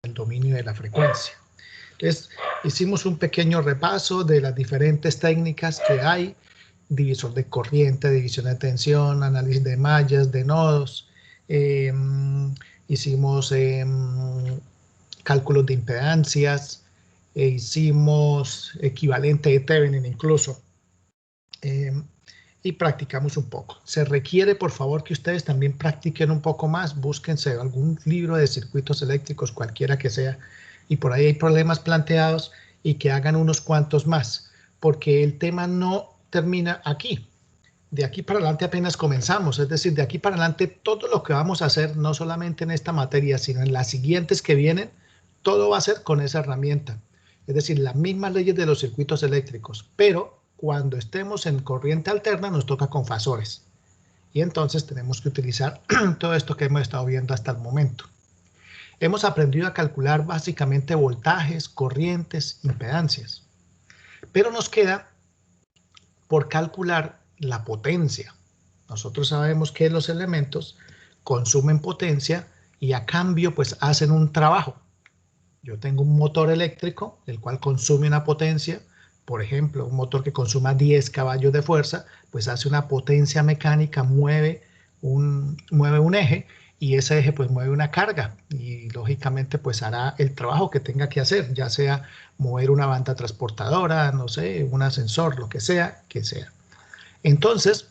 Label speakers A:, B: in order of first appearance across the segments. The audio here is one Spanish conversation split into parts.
A: el dominio de la frecuencia. Entonces, hicimos un pequeño repaso de las diferentes técnicas que hay: divisor de corriente, división de tensión, análisis de mallas, de nodos. Hicimos cálculos de impedancias, hicimos equivalente de Thevenin incluso, y practicamos un poco. Se requiere, por favor, que ustedes también practiquen un poco más. Búsquense algún libro de circuitos eléctricos, cualquiera que sea, y por ahí hay problemas planteados, y que hagan unos cuantos más, porque el tema no termina aquí. De aquí para adelante apenas comenzamos, es decir, de aquí para adelante todo lo que vamos a hacer, no solamente en esta materia, sino en las siguientes que vienen, todo va a ser con esa herramienta. Es decir, las mismas leyes de los circuitos eléctricos, pero cuando estemos en corriente alterna nos toca con fasores. Y entonces tenemos que utilizar todo esto que hemos estado viendo hasta el momento. Hemos aprendido a calcular básicamente voltajes, corrientes, impedancias. Pero nos queda por calcular la potencia. Nosotros sabemos que los elementos consumen potencia y a cambio pues hacen un trabajo. Yo tengo un motor eléctrico, el cual consume una potencia. Por ejemplo, un motor que consuma 10 caballos de fuerza, pues hace una potencia mecánica, mueve un eje, y ese eje pues mueve una carga y lógicamente pues hará el trabajo que tenga que hacer, ya sea mover una banda transportadora, no sé, un ascensor, lo que sea, Entonces,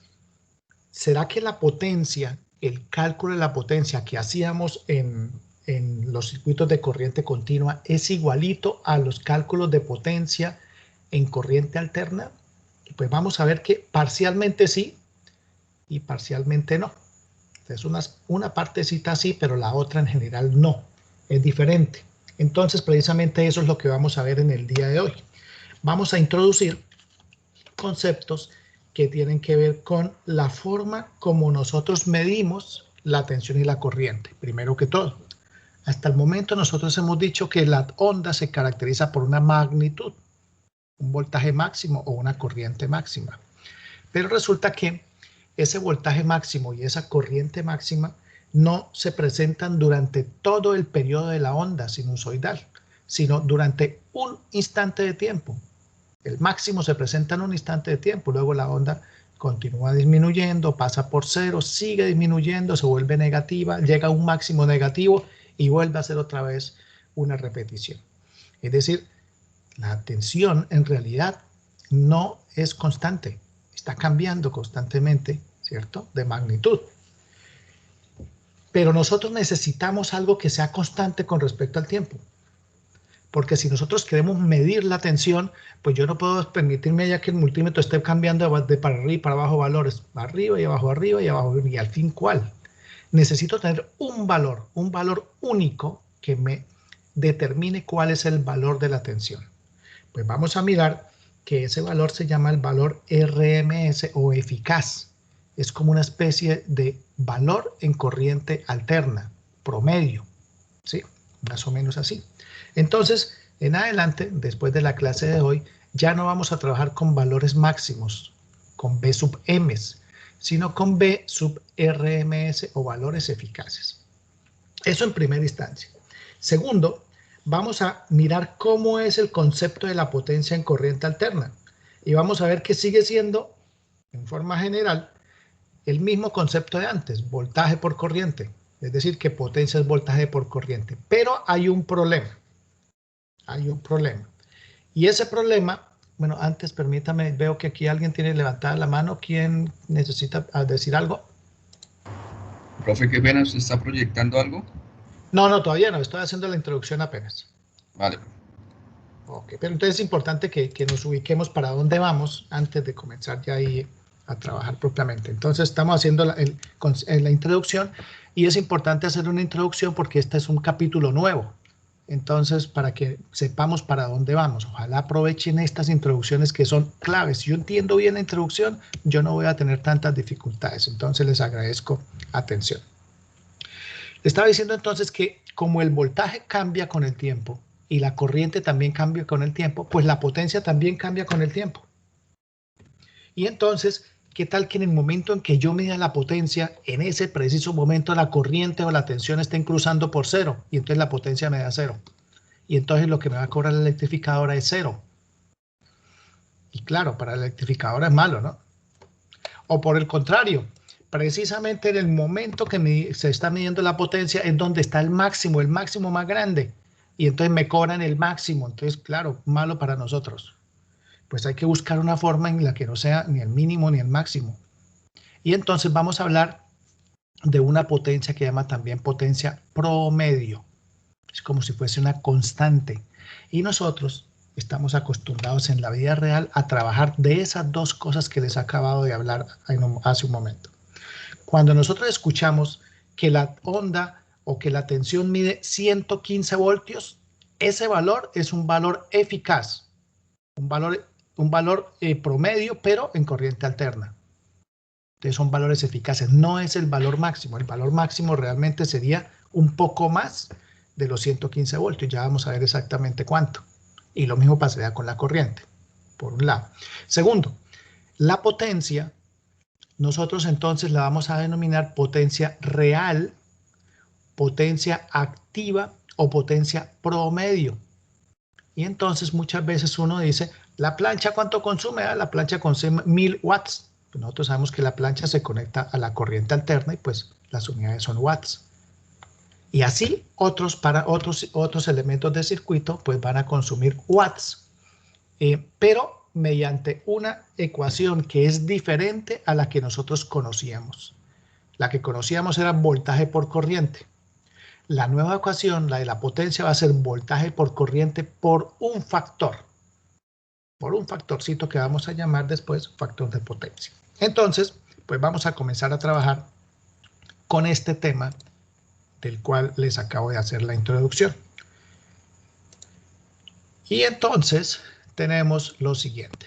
A: ¿será que la potencia, el cálculo de la potencia que hacíamos en los circuitos de corriente continua es igualito a los cálculos de potencia en corriente alterna? Pues vamos a ver que parcialmente sí y parcialmente no. Entonces una partecita sí, pero la otra en general no, es diferente. Entonces precisamente eso es lo que vamos a ver en el día de hoy. Vamos a introducir conceptos que tienen que ver con la forma como nosotros medimos la tensión y la corriente. Primero que todo, hasta el momento nosotros hemos dicho que la onda se caracteriza por una magnitud, un voltaje máximo o una corriente máxima. Pero resulta que ese voltaje máximo y esa corriente máxima no se presentan durante todo el periodo de la onda sinusoidal, sino durante un instante de tiempo. El máximo se presenta en un instante de tiempo, luego la onda continúa disminuyendo, pasa por cero, sigue disminuyendo, se vuelve negativa, llega a un máximo negativo y vuelve a ser otra vez una repetición. Es decir, la tensión en realidad no es constante, está cambiando constantemente, ¿cierto?, de magnitud. Pero nosotros necesitamos algo que sea constante con respecto al tiempo. Porque si nosotros queremos medir la tensión, pues yo no puedo permitirme ya que el multímetro esté cambiando de para arriba y para abajo valores, arriba y abajo, y al fin, ¿cuál? Necesito tener un valor único que me determine cuál es el valor de la tensión. Pues vamos a mirar que ese valor se llama el valor RMS o eficaz. Es como una especie de valor en corriente alterna, promedio, ¿sí? Más o menos así. Entonces, en adelante, después de la clase de hoy, ya no vamos a trabajar con valores máximos, con B sub M, sino con B sub RMS o valores eficaces. Eso en primera instancia. Segundo, vamos a mirar cómo es el concepto de la potencia en corriente alterna. Y vamos a ver que sigue siendo, en forma general, el mismo concepto de antes, voltaje por corriente. Es decir, que potencia es voltaje por corriente. Pero hay un problema. Y ese problema, bueno, antes permítame, veo que aquí alguien tiene levantada la mano. ¿Quién necesita decir algo?
B: Profe, qué pena, ¿usted está proyectando algo?
A: No, todavía no, estoy haciendo la introducción apenas.
B: Vale.
A: Ok, pero entonces es importante que nos ubiquemos para dónde vamos antes de comenzar ya ahí a trabajar propiamente. Entonces estamos haciendo la introducción, y es importante hacer una introducción porque este es un capítulo nuevo. Entonces, para que sepamos para dónde vamos, ojalá aprovechen estas introducciones que son claves. Si yo entiendo bien la introducción, yo no voy a tener tantas dificultades. Entonces les agradezco atención. Le estaba diciendo entonces que como el voltaje cambia con el tiempo y la corriente también cambia con el tiempo, pues la potencia también cambia con el tiempo. Y entonces, ¿Qué tal que en el momento en que yo mida la potencia, en ese preciso momento la corriente o la tensión estén cruzando por cero y entonces la potencia me da cero? Y entonces lo que me va a cobrar la electrificadora es cero. Y claro, para la electrificadora es malo, ¿no? O por el contrario, precisamente en el momento que se está midiendo la potencia es donde está el máximo más grande. Y entonces me cobran el máximo. Entonces, claro, malo para nosotros. Pues hay que buscar una forma en la que no sea ni el mínimo ni el máximo. Y entonces vamos a hablar de una potencia que llama también potencia promedio. Es como si fuese una constante. Y nosotros estamos acostumbrados en la vida real a trabajar de esas dos cosas que les he acabado de hablar hace un momento. Cuando nosotros escuchamos que la onda o que la tensión mide 115 voltios, ese valor es un valor eficaz, un valor promedio, pero en corriente alterna. Entonces son valores eficaces, no es el valor máximo. El valor máximo realmente sería un poco más de los 115 voltios. Ya vamos a ver exactamente cuánto. Y lo mismo pasaría con la corriente, por un lado. Segundo, la potencia, nosotros entonces la vamos a denominar potencia real, potencia activa o potencia promedio. Y entonces muchas veces uno dice, ¿la plancha cuánto consume? La plancha consume 1000 watts. Nosotros sabemos que la plancha se conecta a la corriente alterna y pues las unidades son watts. Y así otros elementos de circuito pues van a consumir watts, pero mediante una ecuación que es diferente a la que nosotros conocíamos. La que conocíamos era voltaje por corriente. La nueva ecuación, la de la potencia, va a ser voltaje por corriente por un factor. Por un factorcito que vamos a llamar después factor de potencia. Entonces, pues vamos a comenzar a trabajar con este tema del cual les acabo de hacer la introducción. Y entonces tenemos lo siguiente.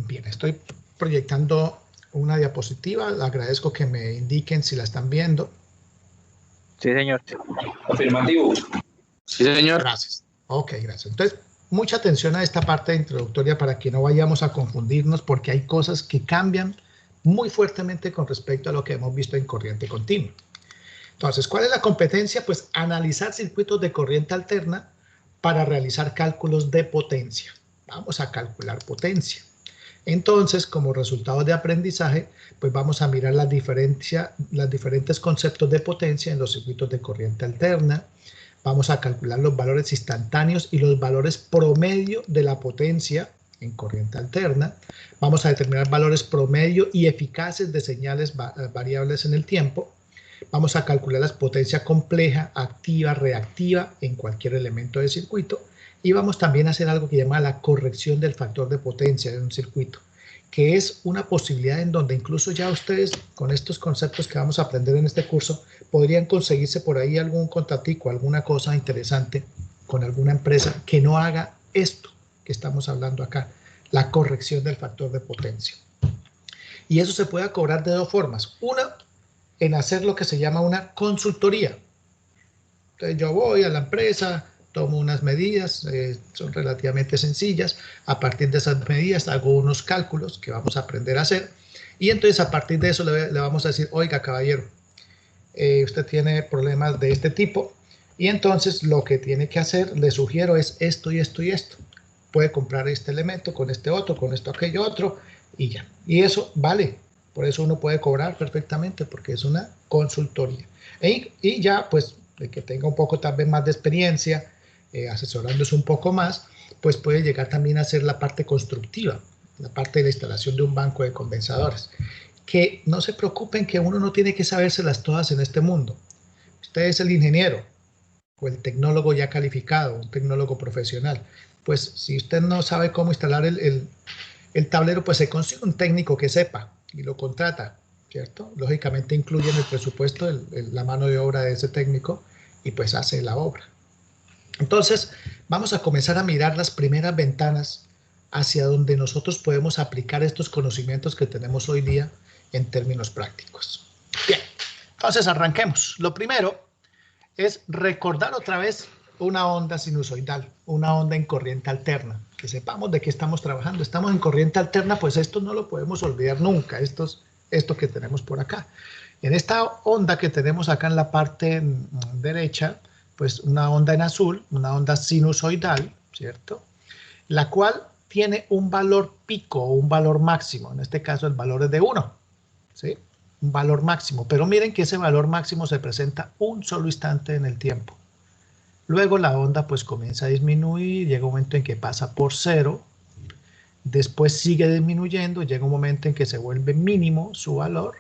A: Bien, estoy proyectando una diapositiva. Agradezco que me indiquen si la están viendo.
C: Sí, señor.
D: Afirmativo. Sí, señor.
A: Gracias. Ok, gracias. Entonces, mucha atención a esta parte introductoria para que no vayamos a confundirnos porque hay cosas que cambian muy fuertemente con respecto a lo que hemos visto en corriente continua. Entonces, ¿cuál es la competencia? Pues analizar circuitos de corriente alterna para realizar cálculos de potencia. Vamos a calcular potencia. Entonces, como resultado de aprendizaje, pues vamos a mirar los diferentes conceptos de potencia en los circuitos de corriente alterna. Vamos a calcular los valores instantáneos y los valores promedio de la potencia en corriente alterna. Vamos a determinar valores promedio y eficaces de señales variables en el tiempo. Vamos a calcular la potencia compleja, activa, reactiva en cualquier elemento de circuito. Y vamos también a hacer algo que llama la corrección del factor de potencia de un circuito, que es una posibilidad en donde incluso ya ustedes, con estos conceptos que vamos a aprender en este curso, podrían conseguirse por ahí algún contratico, alguna cosa interesante con alguna empresa que no haga esto que estamos hablando acá, la corrección del factor de potencia. Y eso se puede cobrar de dos formas. Una, en hacer lo que se llama una consultoría. Entonces yo voy a la empresa, tomo unas medidas, son relativamente sencillas. A partir de esas medidas hago unos cálculos que vamos a aprender a hacer. Y entonces a partir de eso le vamos a decir, oiga caballero, usted tiene problemas de este tipo. Y entonces lo que tiene que hacer, le sugiero, es esto y esto y esto. Puede comprar este elemento con este otro, con esto, aquello otro y ya. Y eso vale. Por eso uno puede cobrar perfectamente porque es una consultoría. Y ya pues de que tenga un poco tal vez más de experiencia, asesorándose un poco más, pues puede llegar también a hacer la parte constructiva, la parte de la instalación de un banco de condensadores. Que no se preocupen que uno no tiene que sabérselas todas en este mundo. Usted es el ingeniero o el tecnólogo ya calificado, un tecnólogo profesional. Pues si usted no sabe cómo instalar el tablero, pues se consigue un técnico que sepa y lo contrata, ¿cierto? Lógicamente incluye en el presupuesto la mano de obra de ese técnico y pues hace la obra. Entonces, vamos a comenzar a mirar las primeras ventanas hacia donde nosotros podemos aplicar estos conocimientos que tenemos hoy día en términos prácticos. Bien, entonces arranquemos. Lo primero es recordar otra vez una onda sinusoidal, una onda en corriente alterna, que sepamos de qué estamos trabajando. Estamos en corriente alterna, pues esto no lo podemos olvidar nunca, esto que tenemos por acá. En esta onda que tenemos acá en la parte derecha, pues una onda en azul, una onda sinusoidal, ¿cierto? La cual tiene un valor pico o un valor máximo, en este caso el valor es de 1, ¿sí? Un valor máximo, pero miren que ese valor máximo se presenta un solo instante en el tiempo. Luego la onda pues comienza a disminuir, llega un momento en que pasa por 0, después sigue disminuyendo, llega un momento en que se vuelve mínimo su valor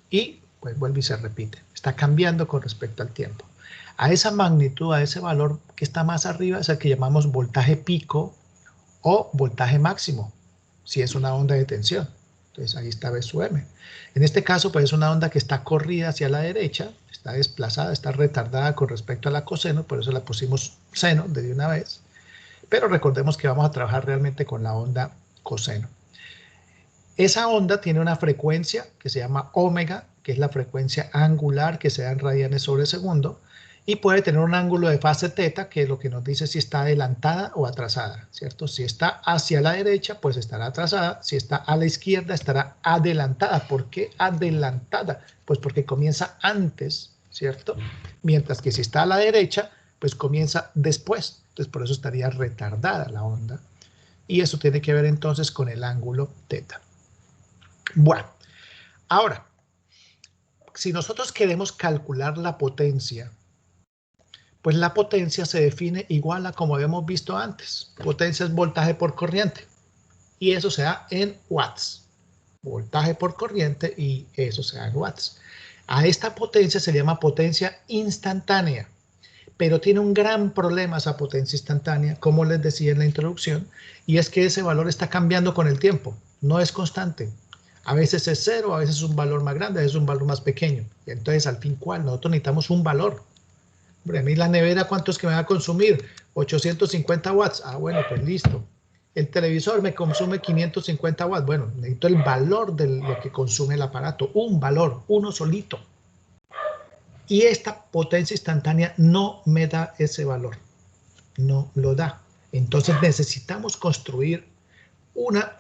A: y pues vuelve y se repite. Está cambiando con respecto al tiempo. A esa magnitud, a ese valor que está más arriba es el que llamamos voltaje pico o voltaje máximo, si es una onda de tensión. Entonces ahí está V sub M. En este caso pues es una onda que está corrida hacia la derecha, está desplazada, está retardada con respecto a la coseno, por eso la pusimos seno de una vez. Pero recordemos que vamos a trabajar realmente con la onda coseno. Esa onda tiene una frecuencia que se llama omega, que es la frecuencia angular que se da en radianes sobre segundo, y puede tener un ángulo de fase teta, que es lo que nos dice si está adelantada o atrasada, ¿cierto? Si está hacia la derecha, pues estará atrasada. Si está a la izquierda, estará adelantada. ¿Por qué adelantada? Pues porque comienza antes, ¿cierto? Mientras que si está a la derecha, pues comienza después. Entonces, por eso estaría retardada la onda. Y eso tiene que ver entonces con el ángulo teta. Bueno, ahora, si nosotros queremos calcular la potencia, pues la potencia se define igual a como habíamos visto antes. Potencia es voltaje por corriente. Y eso se da en watts. Voltaje por corriente y eso se da en watts. A esta potencia se le llama potencia instantánea. Pero tiene un gran problema esa potencia instantánea, como les decía en la introducción, y es que ese valor está cambiando con el tiempo. No es constante. A veces es 0, a veces es un valor más grande, a veces es un valor más pequeño. Y entonces, al fin, ¿cuál? Nosotros necesitamos un valor. Hombre, a mí la nevera, ¿cuánto es que me va a consumir? 850 watts. Ah, bueno, pues listo. El televisor me consume 550 watts. Bueno, necesito el valor de lo que consume el aparato. Un valor, uno solito. Y esta potencia instantánea no me da ese valor. No lo da. Entonces necesitamos construir una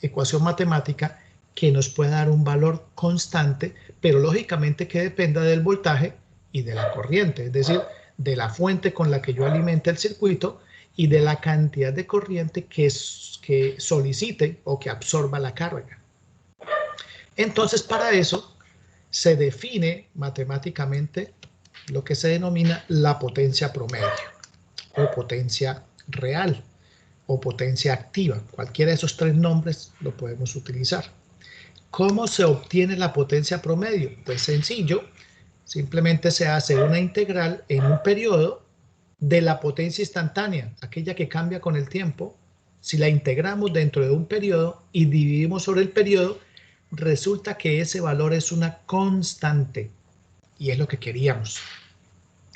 A: ecuación matemática que nos pueda dar un valor constante, pero lógicamente que dependa del voltaje y de la corriente, es decir, de la fuente con la que yo alimente el circuito y de la cantidad de corriente que solicite o que absorba la carga. Entonces, para eso se define matemáticamente lo que se denomina la potencia promedio o potencia real o potencia activa. Cualquiera de esos tres nombres lo podemos utilizar. ¿Cómo se obtiene la potencia promedio? Pues sencillo. Simplemente se hace una integral en un periodo de la potencia instantánea, aquella que cambia con el tiempo. Si la integramos dentro de un periodo y dividimos sobre el periodo, resulta que ese valor es una constante. Y es lo que queríamos,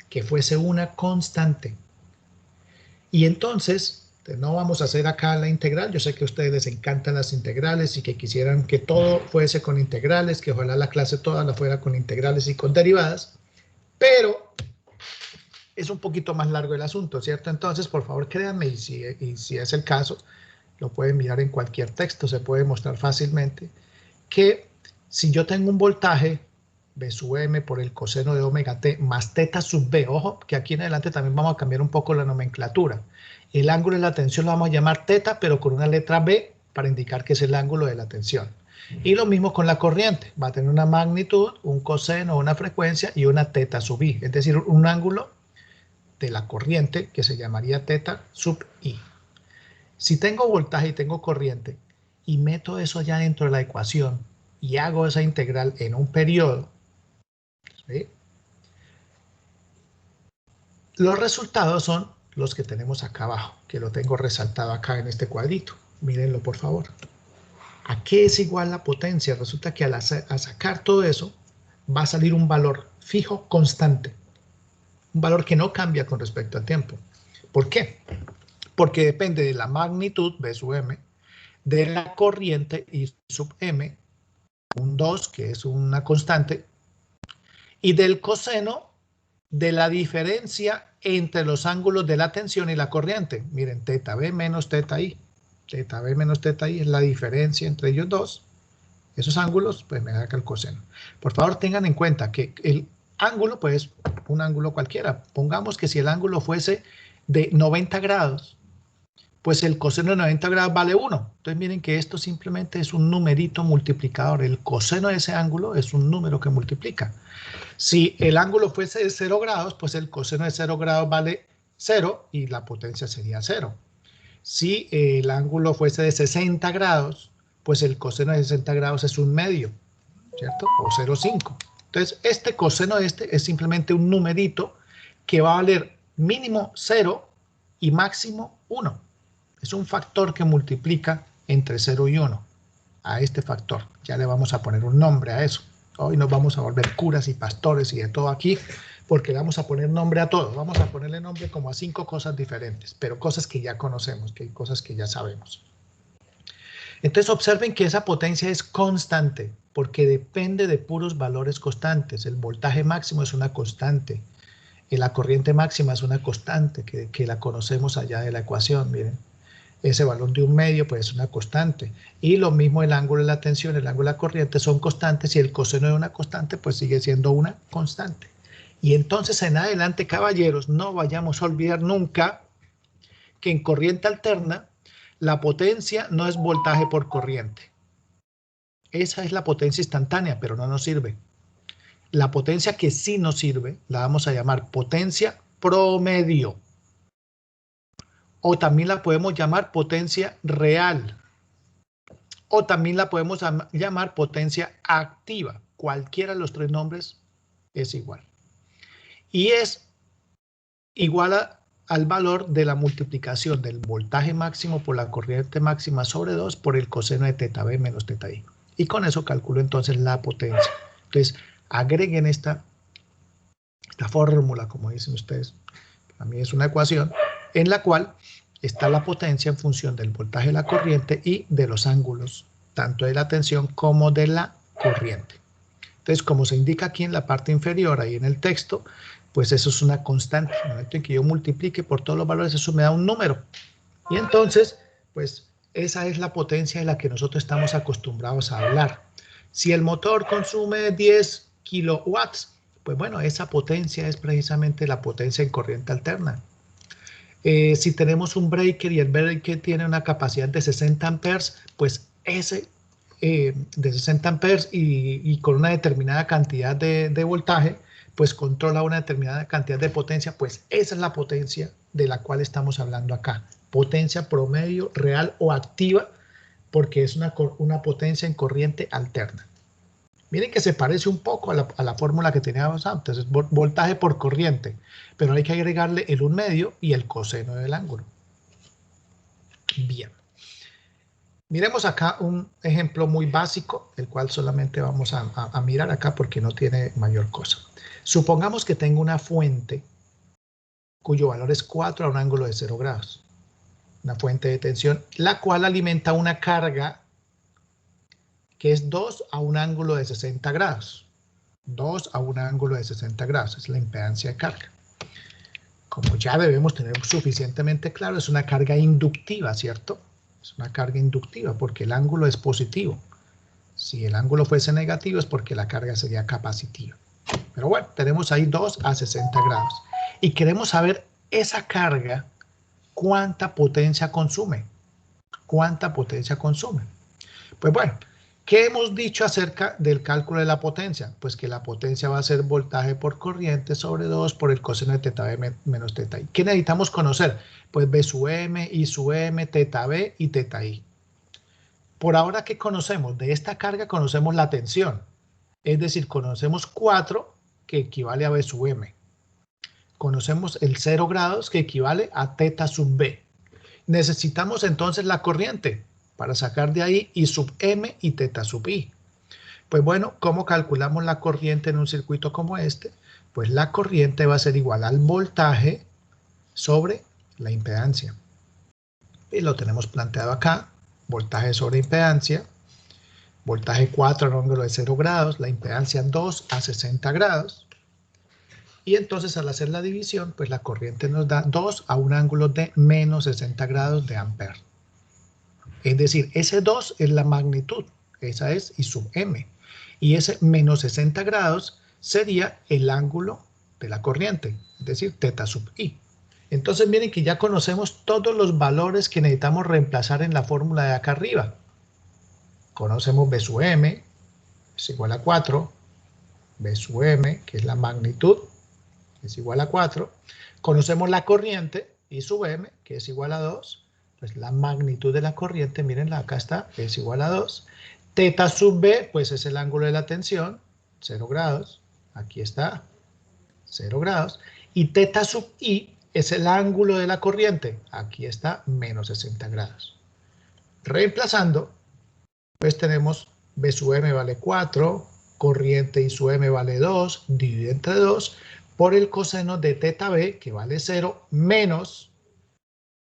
A: que fuese una constante. Y entonces, no vamos a hacer acá la integral. Yo sé que a ustedes les encantan las integrales y que quisieran que todo fuese con integrales, que ojalá la clase toda la fuera con integrales y con derivadas, pero es un poquito más largo el asunto, ¿cierto? Entonces, por favor, créanme, y si es el caso, lo pueden mirar en cualquier texto, se puede mostrar fácilmente, que si yo tengo un voltaje, B sub M por el coseno de omega t más teta sub B, ojo, que aquí en adelante también vamos a cambiar un poco la nomenclatura. El ángulo de la tensión lo vamos a llamar teta, pero con una letra B para indicar que es el ángulo de la tensión. Y lo mismo con la corriente, va a tener una magnitud, un coseno, una frecuencia y una teta sub I, es decir, un ángulo de la corriente que se llamaría teta sub I. Si tengo voltaje y tengo corriente y meto eso allá dentro de la ecuación y hago esa integral en un periodo, ¿sí? Los resultados son los que tenemos acá abajo, que lo tengo resaltado acá en este cuadrito. Mírenlo, por favor. ¿A qué es igual la potencia? Resulta que al sacar todo eso, va a salir un valor fijo constante. Un valor que no cambia con respecto al tiempo. ¿Por qué? Porque depende de la magnitud, B sub M, de la corriente, I sub M, un 2, que es una constante, y del coseno de la diferencia entre los ángulos de la tensión y la corriente. Miren, teta B menos teta I. Teta B menos teta I es la diferencia entre ellos dos. Esos ángulos, pues me da acá el coseno. Por favor, tengan en cuenta que el ángulo, pues, un ángulo cualquiera. Pongamos que si el ángulo fuese de 90 grados, pues el coseno de 90 grados vale 1. Entonces miren que esto simplemente es un numerito multiplicador. El coseno de ese ángulo es un número que multiplica. Si el ángulo fuese de 0 grados, pues el coseno de 0 grados vale 0 y la potencia sería 0. Si el ángulo fuese de 60 grados, pues el coseno de 60 grados es un medio, ¿cierto? O 0,5. Entonces, este coseno de este es simplemente un numerito que va a valer mínimo 0 y máximo 1. Es un factor que multiplica entre 0 y 1 a este factor. Ya le vamos a poner un nombre a eso. Hoy nos vamos a volver curas y pastores y de todo aquí, porque le vamos a poner nombre a todo. Vamos a ponerle nombre como a 5 cosas diferentes, pero cosas que ya conocemos, que hay cosas que ya sabemos. Entonces observen que esa potencia es constante, porque depende de puros valores constantes. El voltaje máximo es una constante. Y la corriente máxima es una constante, que la conocemos allá de la ecuación, miren. Ese valor de un medio pues es una constante. Y lo mismo el ángulo de la tensión, el ángulo de la corriente son constantes y el coseno de una constante pues sigue siendo una constante. Y entonces en adelante, caballeros, no vayamos a olvidar nunca que en corriente alterna la potencia no es voltaje por corriente. Esa es la potencia instantánea, pero no nos sirve. La potencia que sí nos sirve la vamos a llamar potencia promedio. O también la podemos llamar potencia real. O también la podemos llamar potencia activa. Cualquiera de los tres nombres es igual. Y es igual al valor de la multiplicación del voltaje máximo por la corriente máxima sobre 2 por el coseno de teta B menos teta I. Y con eso calculo entonces la potencia. Entonces, agreguen esta fórmula, como dicen ustedes. Para mí es una ecuación en la cual está la potencia en función del voltaje de la corriente y de los ángulos, tanto de la tensión como de la corriente. Entonces, como se indica aquí en la parte inferior, ahí en el texto, pues eso es una constante. En el momento en que yo multiplique por todos los valores, eso me da un número. Y entonces, pues esa es la potencia de la que nosotros estamos acostumbrados a hablar. Si el motor consume 10 kilowatts, pues bueno, esa potencia es precisamente la potencia en corriente alterna. Si tenemos un breaker y el breaker tiene una capacidad de 60 amperes, pues ese de 60 amperes y con una determinada cantidad de voltaje, pues controla una determinada cantidad de potencia, pues esa es la potencia de la cual estamos hablando acá. Potencia promedio, real o activa, porque es una potencia en corriente alterna. Miren que se parece un poco a la fórmula que teníamos antes, es voltaje por corriente, pero hay que agregarle el 1 medio y el coseno del ángulo. Bien. Miremos acá un ejemplo muy básico, el cual solamente vamos a mirar acá porque no tiene mayor cosa. Supongamos que tengo una fuente cuyo valor es 4 a un ángulo de 0 grados. Una fuente de tensión, la cual alimenta una carga que es 2 a un ángulo de 60 grados. 2 a un ángulo de 60 grados, es la impedancia de carga. Como ya debemos tener suficientemente claro, es una carga inductiva, ¿cierto? Es una carga inductiva porque el ángulo es positivo. Si el ángulo fuese negativo es porque la carga sería capacitiva. Pero bueno, tenemos ahí 2 a 60 grados. Y queremos saber esa carga, ¿cuánta potencia consume? ¿Cuánta potencia consume? Pues bueno, ¿qué hemos dicho acerca del cálculo de la potencia? Pues que la potencia va a ser voltaje por corriente sobre 2 por el coseno de teta B menos teta I. ¿Qué necesitamos conocer? Pues B sub M, I sub M, teta B y teta I. Por ahora, ¿qué conocemos? De esta carga conocemos la tensión. Es decir, conocemos 4, que equivale a B sub M. Conocemos el 0 grados, que equivale a teta sub B. Necesitamos entonces la corriente para sacar de ahí I sub M y teta sub I. Pues bueno, ¿cómo calculamos la corriente en un circuito como este? Pues la corriente va a ser igual al voltaje sobre la impedancia. Y lo tenemos planteado acá, voltaje sobre impedancia, voltaje 4 al ángulo de 0 grados, la impedancia 2 a 60 grados. Y entonces al hacer la división, pues la corriente nos da 2 a un ángulo de menos 60 grados de ampere. Es decir, ese 2 es la magnitud, esa es I sub m. Y ese menos 60 grados sería el ángulo de la corriente, es decir, teta sub I. Entonces miren que ya conocemos todos los valores que necesitamos reemplazar en la fórmula de acá arriba. Conocemos B sub m es igual a 4, B sub m, que es la magnitud, es igual a 4. Conocemos la corriente, I sub m, que es igual a 2. Pues la magnitud de la corriente, miren, acá está, es igual a 2. Teta sub B, pues es el ángulo de la tensión, 0 grados. Aquí está, 0 grados. Y teta sub I es el ángulo de la corriente. Aquí está, menos 60 grados. Reemplazando, pues tenemos B sub m vale 4, corriente I sub m vale 2, dividido entre 2, por el coseno de teta B, que vale 0, menos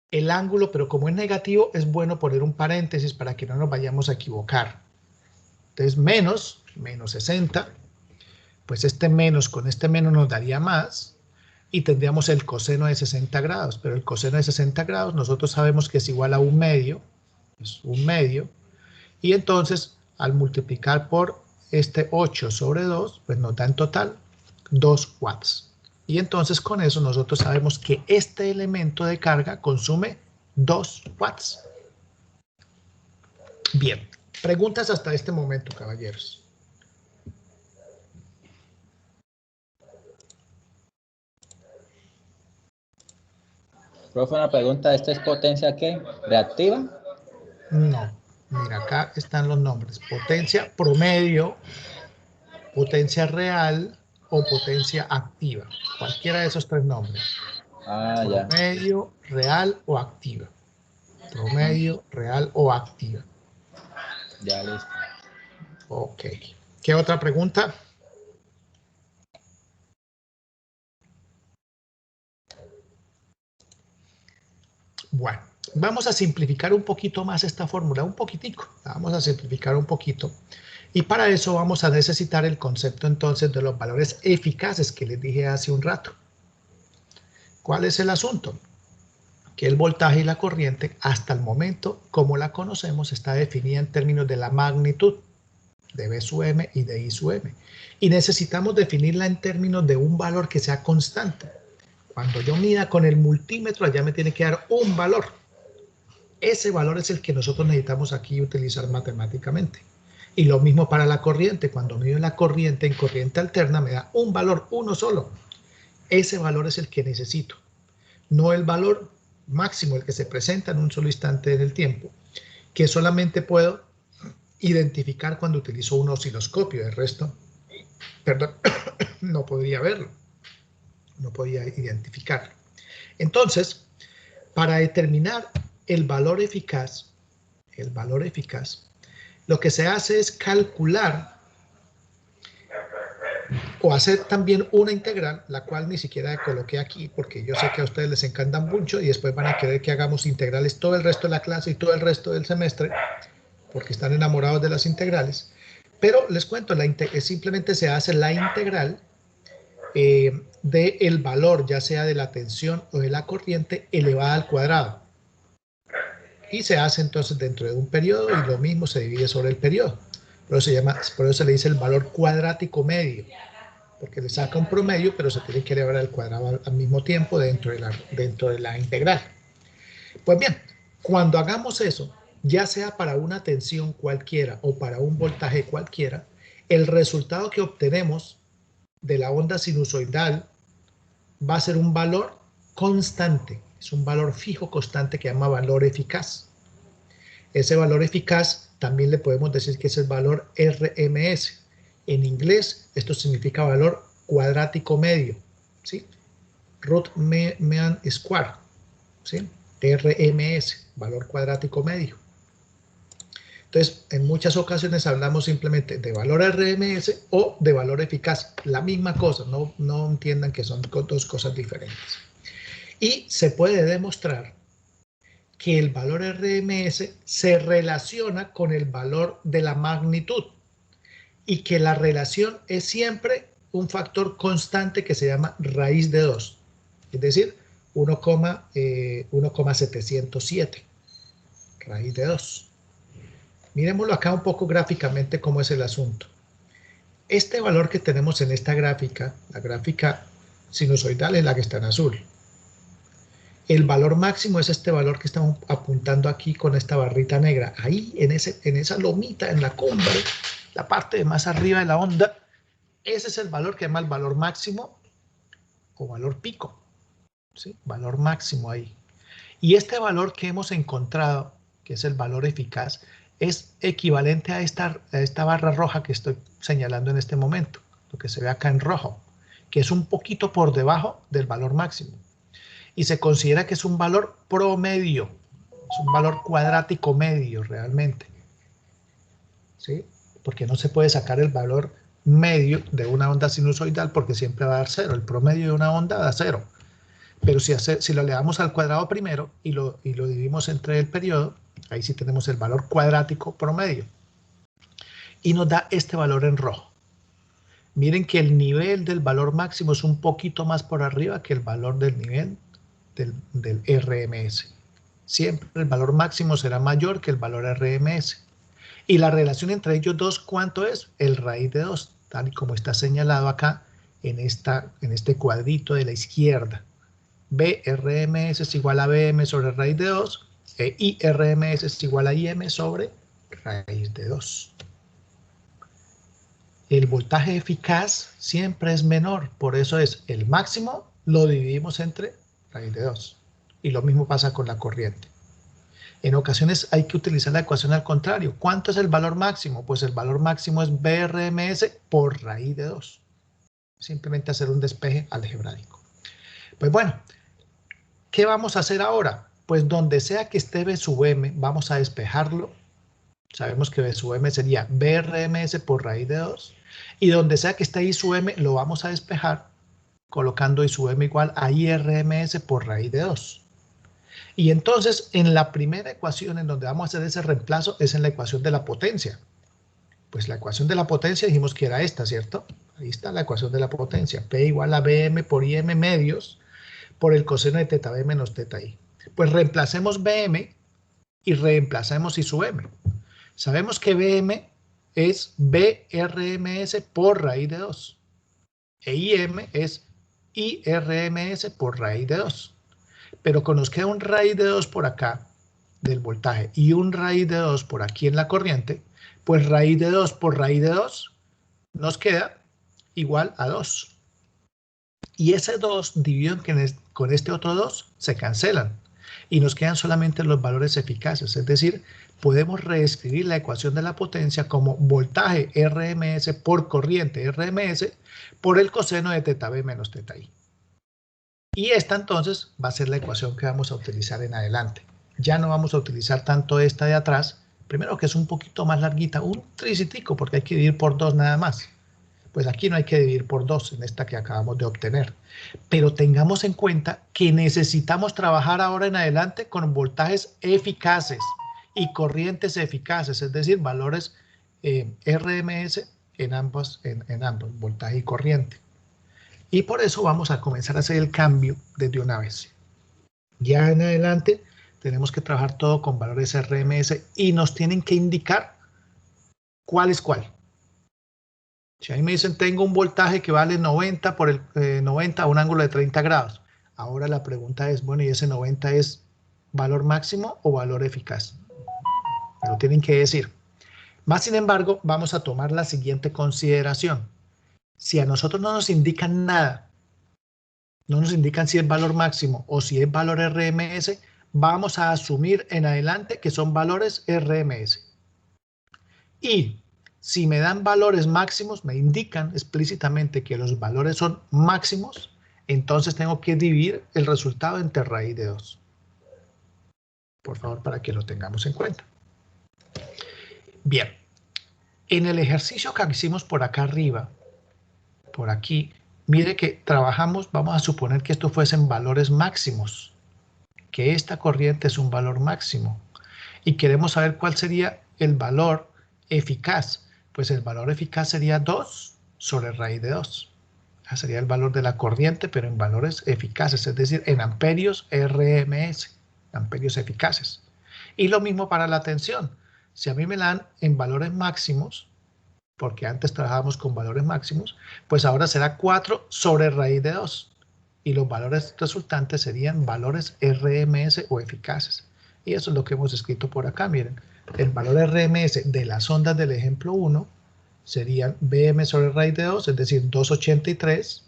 A: el ángulo, pero como es negativo, es bueno poner un paréntesis para que no nos vayamos a equivocar. Entonces, menos 60, pues este menos con este menos nos daría más, y tendríamos el coseno de 60 grados, pero el coseno de 60 grados nosotros sabemos que es igual a 1/2, es 1/2, y entonces al multiplicar por este 8 sobre 2, pues nos da en total 2 watts. Y entonces con eso nosotros sabemos que este elemento de carga consume 2 watts. Bien, preguntas hasta este momento, caballeros.
E: Profe, una pregunta, ¿esta es potencia qué? ¿Reactiva?
A: No, mira, acá están los nombres. Potencia promedio, potencia real o potencia activa. Cualquiera de esos tres nombres.
E: Ah, ya.
A: Promedio, real o activa. Promedio, real o activa.
E: Ya, listo.
A: Ok. ¿Qué otra pregunta? Bueno, vamos a simplificar un poquito más esta fórmula, un poquitico. La vamos a simplificar un poquito. Y para eso vamos a necesitar el concepto entonces de los valores eficaces que les dije hace un rato. ¿Cuál es el asunto? Que el voltaje y la corriente, hasta el momento, como la conocemos, está definida en términos de la magnitud de B sub m y de I sub m. Y necesitamos definirla en términos de un valor que sea constante. Cuando yo mida con el multímetro, allá me tiene que dar un valor. Ese valor es el que nosotros necesitamos aquí utilizar matemáticamente. Y lo mismo para la corriente. Cuando mido la corriente en corriente alterna, me da un valor, uno solo. Ese valor es el que necesito. No el valor máximo, el que se presenta en un solo instante en el tiempo, que solamente puedo identificar cuando utilizo un osciloscopio. El resto, perdón, no podría verlo. No podía identificarlo. Entonces, para determinar el valor eficaz, lo que se hace es calcular o hacer también una integral, la cual ni siquiera coloqué aquí, porque yo sé que a ustedes les encantan mucho y después van a querer que hagamos integrales todo el resto de la clase y todo el resto del semestre, porque están enamorados de las integrales. Pero les cuento, simplemente se hace la integral del valor, ya sea de la tensión o de la corriente, elevada al cuadrado. Y se hace entonces dentro de un periodo y lo mismo se divide sobre el periodo. Por eso se le dice el valor cuadrático medio, porque le saca un promedio, pero se tiene que elevar al cuadrado al mismo tiempo dentro de la integral. Pues bien, cuando hagamos eso, ya sea para una tensión cualquiera o para un voltaje cualquiera, el resultado que obtenemos de la onda sinusoidal va a ser un valor constante, es un valor fijo constante que se llama valor eficaz. Ese valor eficaz también le podemos decir que es el valor RMS. En inglés esto significa valor cuadrático medio, ¿sí? Root mean square, ¿sí? RMS, valor cuadrático medio. Entonces, en muchas ocasiones hablamos simplemente de valor RMS o de valor eficaz. La misma cosa, no entiendan que son dos cosas diferentes. Y se puede demostrar que el valor RMS se relaciona con el valor de la magnitud y que la relación es siempre un factor constante que se llama raíz de 2, es decir, 1,707, raíz de 2. Miremoslo acá un poco gráficamente cómo es el asunto. Este valor que tenemos en esta gráfica, la gráfica sinusoidal es la que está en azul. El valor máximo es este valor que estamos apuntando aquí con esta barrita negra. Ahí, en esa lomita, en la cumbre, la parte de más arriba de la onda, ese es el valor que llama el valor máximo o valor pico. ¿Sí? Valor máximo ahí. Y este valor que hemos encontrado, que es el valor eficaz, es equivalente a esta barra roja que estoy señalando en este momento, lo que se ve acá en rojo, que es un poquito por debajo del valor máximo. Y se considera que es un valor promedio, es un valor cuadrático medio realmente. ¿Sí? Porque no se puede sacar el valor medio de una onda sinusoidal porque siempre va a dar 0. El promedio de una onda da 0. Pero si lo elevamos al cuadrado primero y lo dividimos entre el periodo, ahí sí tenemos el valor cuadrático promedio. Y nos da este valor en rojo. Miren que el nivel del valor máximo es un poquito más por arriba que el valor del nivel del RMS. Siempre el valor máximo será mayor que el valor RMS. Y la relación entre ellos dos, ¿cuánto es? El raíz de 2, tal y como está señalado acá en este cuadrito de la izquierda. BRMS es igual a BM sobre raíz de 2 e IRMS es igual a IM sobre raíz de 2. El voltaje eficaz siempre es menor, por eso es el máximo lo dividimos entre raíz de 2. Y lo mismo pasa con la corriente. En ocasiones hay que utilizar la ecuación al contrario. ¿Cuánto es el valor máximo? Pues el valor máximo es BRMS por raíz de 2. Simplemente hacer un despeje algebraico. Pues bueno, ¿qué vamos a hacer ahora? Pues donde sea que esté B sub M, vamos a despejarlo. Sabemos que B sub M sería BRMS por raíz de 2. Y donde sea que esté I sub M, lo vamos a despejar colocando I sub M igual a IRMS por raíz de 2. Y entonces, en la primera ecuación en donde vamos a hacer ese reemplazo es en la ecuación de la potencia. Pues la ecuación de la potencia dijimos que era esta, ¿cierto? Ahí está la ecuación de la potencia. P igual a BM por IM medios por el coseno de teta B menos teta I. Pues reemplacemos BM y reemplacemos I sub M. Sabemos que BM es BRMS por raíz de 2. E IM es IRMS por raíz de 2. Pero como nos queda un raíz de 2 por acá del voltaje y un raíz de 2 por aquí en la corriente, pues raíz de 2 por raíz de 2 nos queda igual a 2. Y ese 2 dividido con este otro 2 se cancelan y nos quedan solamente los valores eficaces. Es decir, podemos reescribir la ecuación de la potencia como voltaje RMS por corriente RMS por el coseno de teta B menos teta I. Y esta entonces va a ser la ecuación que vamos a utilizar en adelante. Ya no vamos a utilizar tanto esta de atrás, primero que es un poquito más larguita, un tricitico porque hay que dividir por 2 nada más. Pues aquí no hay que dividir por 2 en esta que acabamos de obtener. Pero tengamos en cuenta que necesitamos trabajar ahora en adelante con voltajes eficaces y corrientes eficaces, es decir, valores RMS en ambos, voltaje y corriente. Y por eso vamos a comenzar a hacer el cambio desde una vez. Ya en adelante tenemos que trabajar todo con valores RMS y nos tienen que indicar cuál es cuál. Si a mí me dicen tengo un voltaje que vale 90 por el 90 a un ángulo de 30 grados. Ahora la pregunta es, bueno, ¿y ese 90 es valor máximo o valor eficaz? Me lo tienen que decir. Más sin embargo, vamos a tomar la siguiente consideración. Si a nosotros no nos indican nada, no nos indican si es valor máximo o si es valor RMS, vamos a asumir en adelante que son valores RMS. Y si me dan valores máximos, me indican explícitamente que los valores son máximos, entonces tengo que dividir el resultado entre raíz de 2. Por favor, para que lo tengamos en cuenta. Bien, en el ejercicio que hicimos por acá arriba, por aquí, mire que trabajamos, vamos a suponer que esto fuesen valores máximos, que esta corriente es un valor máximo y queremos saber cuál sería el valor eficaz. Pues el valor eficaz sería 2 sobre raíz de 2. Ese sería el valor de la corriente, pero en valores eficaces, es decir, en amperios RMS, amperios eficaces. Y lo mismo para la tensión. Si a mí me la dan en valores máximos, porque antes trabajábamos con valores máximos, pues ahora será 4 sobre raíz de 2. Y los valores resultantes serían valores RMS o eficaces. Y eso es lo que hemos escrito por acá, miren. El valor RMS de las ondas del ejemplo 1 serían Bm sobre raíz de 2, es decir, 283.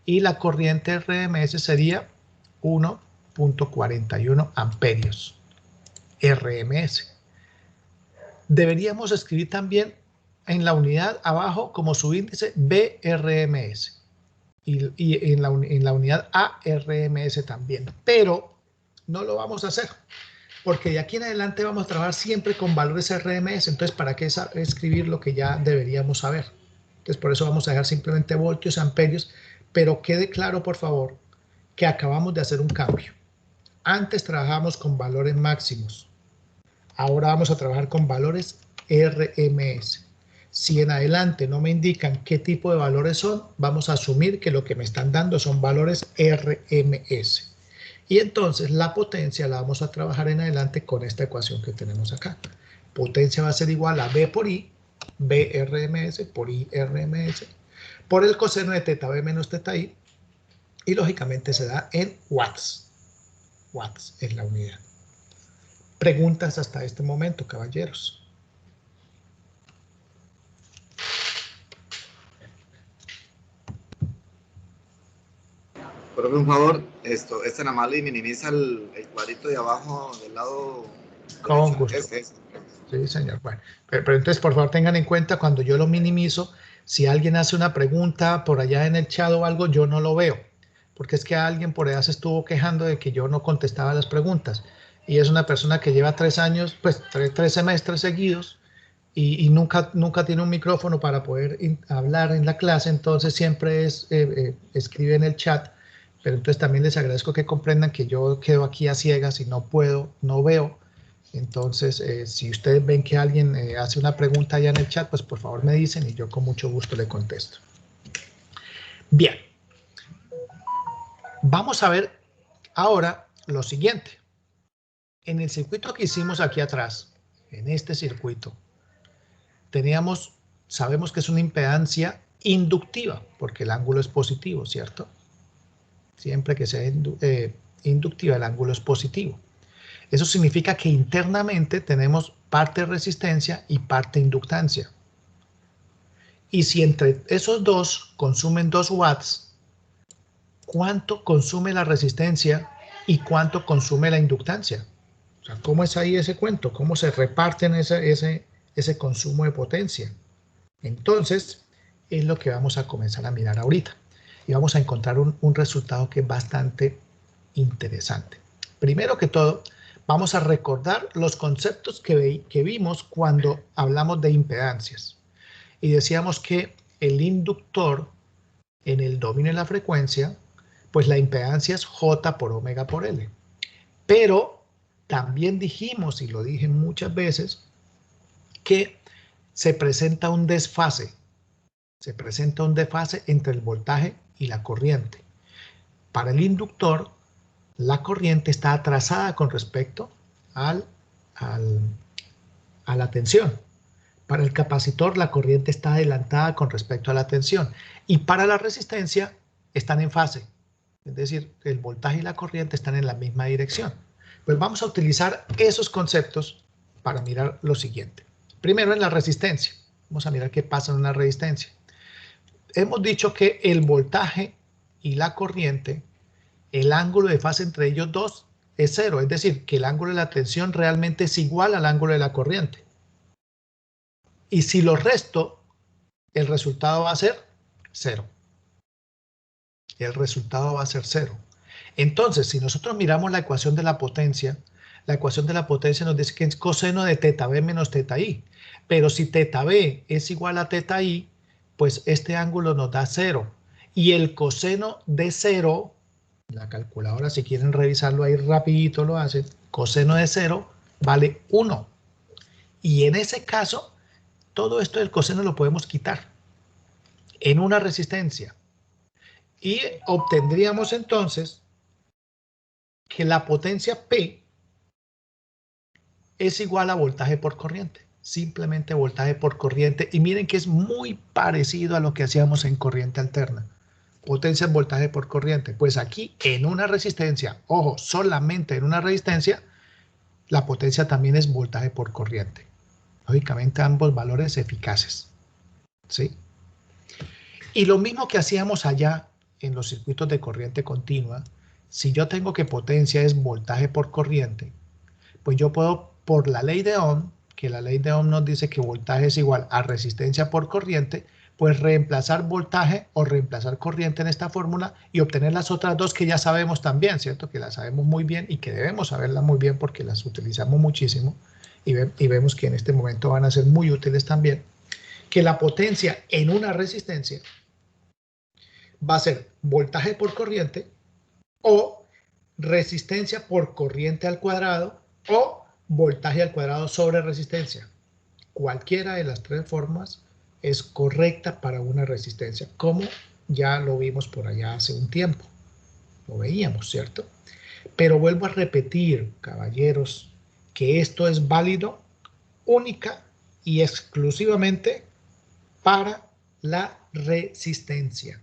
A: Y la corriente RMS sería 1.41 amperios RMS. Deberíamos escribir también en la unidad abajo como subíndice BRMS y en la unidad ARMS también, pero no lo vamos a hacer porque de aquí en adelante vamos a trabajar siempre con valores RMS, entonces ¿para qué escribir lo que ya deberíamos saber? Entonces por eso vamos a dejar simplemente voltios, amperios, pero quede claro por favor que acabamos de hacer un cambio. Antes trabajamos con valores máximos, ahora vamos a trabajar con valores RMS. Si en adelante no me indican qué tipo de valores son, vamos a asumir que lo que me están dando son valores RMS. Y entonces la potencia la vamos a trabajar en adelante con esta ecuación que tenemos acá. Potencia va a ser igual a B por I, BRMS por IRMS, por el coseno de teta B menos teta I, y lógicamente se da en watts. Watts es la unidad. Preguntas hasta este momento, caballeros.
F: Profe, un favor, es tan amable y minimiza el cuadrito de abajo del lado
A: Con
F: derecho.
A: gusto.
F: Ese.
A: Sí, señor. Bueno, pero entonces, por favor, tengan en cuenta cuando yo lo minimizo, si alguien hace una pregunta por allá en el chat o algo, yo no lo veo. Porque es que alguien por allá se estuvo quejando de que yo no contestaba las preguntas. Y es una persona que lleva 3 años, pues 3 semestres seguidos y nunca tiene un micrófono para poder hablar en la clase. Entonces siempre escribe en el chat. Pero entonces también les agradezco que comprendan que yo quedo aquí a ciegas y no puedo, no veo. Entonces, si ustedes ven que alguien hace una pregunta allá en el chat, pues por favor me dicen y yo con mucho gusto le contesto. Bien. Vamos a ver ahora lo siguiente. En el circuito que hicimos aquí atrás, en este circuito, sabemos que es una impedancia inductiva, porque el ángulo es positivo, ¿cierto? Siempre que sea inductiva, el ángulo es positivo. Eso significa que internamente tenemos parte resistencia y parte inductancia. Y si entre esos dos consumen 2 watts, ¿cuánto consume la resistencia y cuánto consume la inductancia? O sea, ¿cómo es ahí ese cuento? ¿Cómo se reparten ese consumo de potencia? Entonces, es lo que vamos a comenzar a mirar ahorita. Y vamos a encontrar un resultado que es bastante interesante. Primero que todo, vamos a recordar los conceptos que vimos cuando hablamos de impedancias. Y decíamos que el inductor en el dominio de la frecuencia, pues la impedancia es J por omega por L. Pero también dijimos, y lo dije muchas veces, que se presenta un desfase. Se presenta un desfase entre el voltaje y la corriente. Para el inductor, la corriente está atrasada con respecto a la tensión. Para el capacitor, la corriente está adelantada con respecto a la tensión. Y para la resistencia, están en fase. Es decir, el voltaje y la corriente están en la misma dirección. Pues vamos a utilizar esos conceptos para mirar lo siguiente. Primero en la resistencia. Vamos a mirar qué pasa en una resistencia. Hemos dicho que el voltaje y la corriente, el ángulo de fase entre ellos dos es 0. Es decir, que el ángulo de la tensión realmente es igual al ángulo de la corriente. Y si lo resto, el resultado va a ser 0. El resultado va a ser 0. Entonces, si nosotros miramos la ecuación de la potencia nos dice que es coseno de teta B menos teta I. Pero si teta B es igual a teta I, pues este ángulo nos da 0. Y el coseno de 0, la calculadora si quieren revisarlo ahí rapidito lo hacen, coseno de 0 vale 1. Y en ese caso, todo esto del coseno lo podemos quitar. En una resistencia, Y obtendríamos entonces que la potencia P es igual a voltaje por corriente. Simplemente voltaje por corriente. Y miren que es muy parecido a lo que hacíamos en corriente alterna. Potencia en voltaje por corriente. Pues aquí en una resistencia, ojo, solamente en una resistencia, la potencia también es voltaje por corriente. Lógicamente ambos valores eficaces. ¿Sí? Y lo mismo que hacíamos allá en los circuitos de corriente continua, si yo tengo que potencia es voltaje por corriente, pues yo puedo, por la ley de Ohm, que la ley de Ohm nos dice que voltaje es igual a resistencia por corriente, pues reemplazar voltaje o reemplazar corriente en esta fórmula y obtener las otras dos que ya sabemos también, ¿cierto? Que las sabemos muy bien y que debemos saberlas muy bien porque las utilizamos muchísimo y vemos que en este momento van a ser muy útiles también, que la potencia en una resistencia va a ser voltaje por corriente o resistencia por corriente al cuadrado o voltaje al cuadrado sobre resistencia. Cualquiera de las tres formas es correcta para una resistencia, como ya lo vimos por allá hace un tiempo. Lo veíamos, ¿cierto? Pero vuelvo a repetir, caballeros, que esto es válido única y exclusivamente para la resistencia.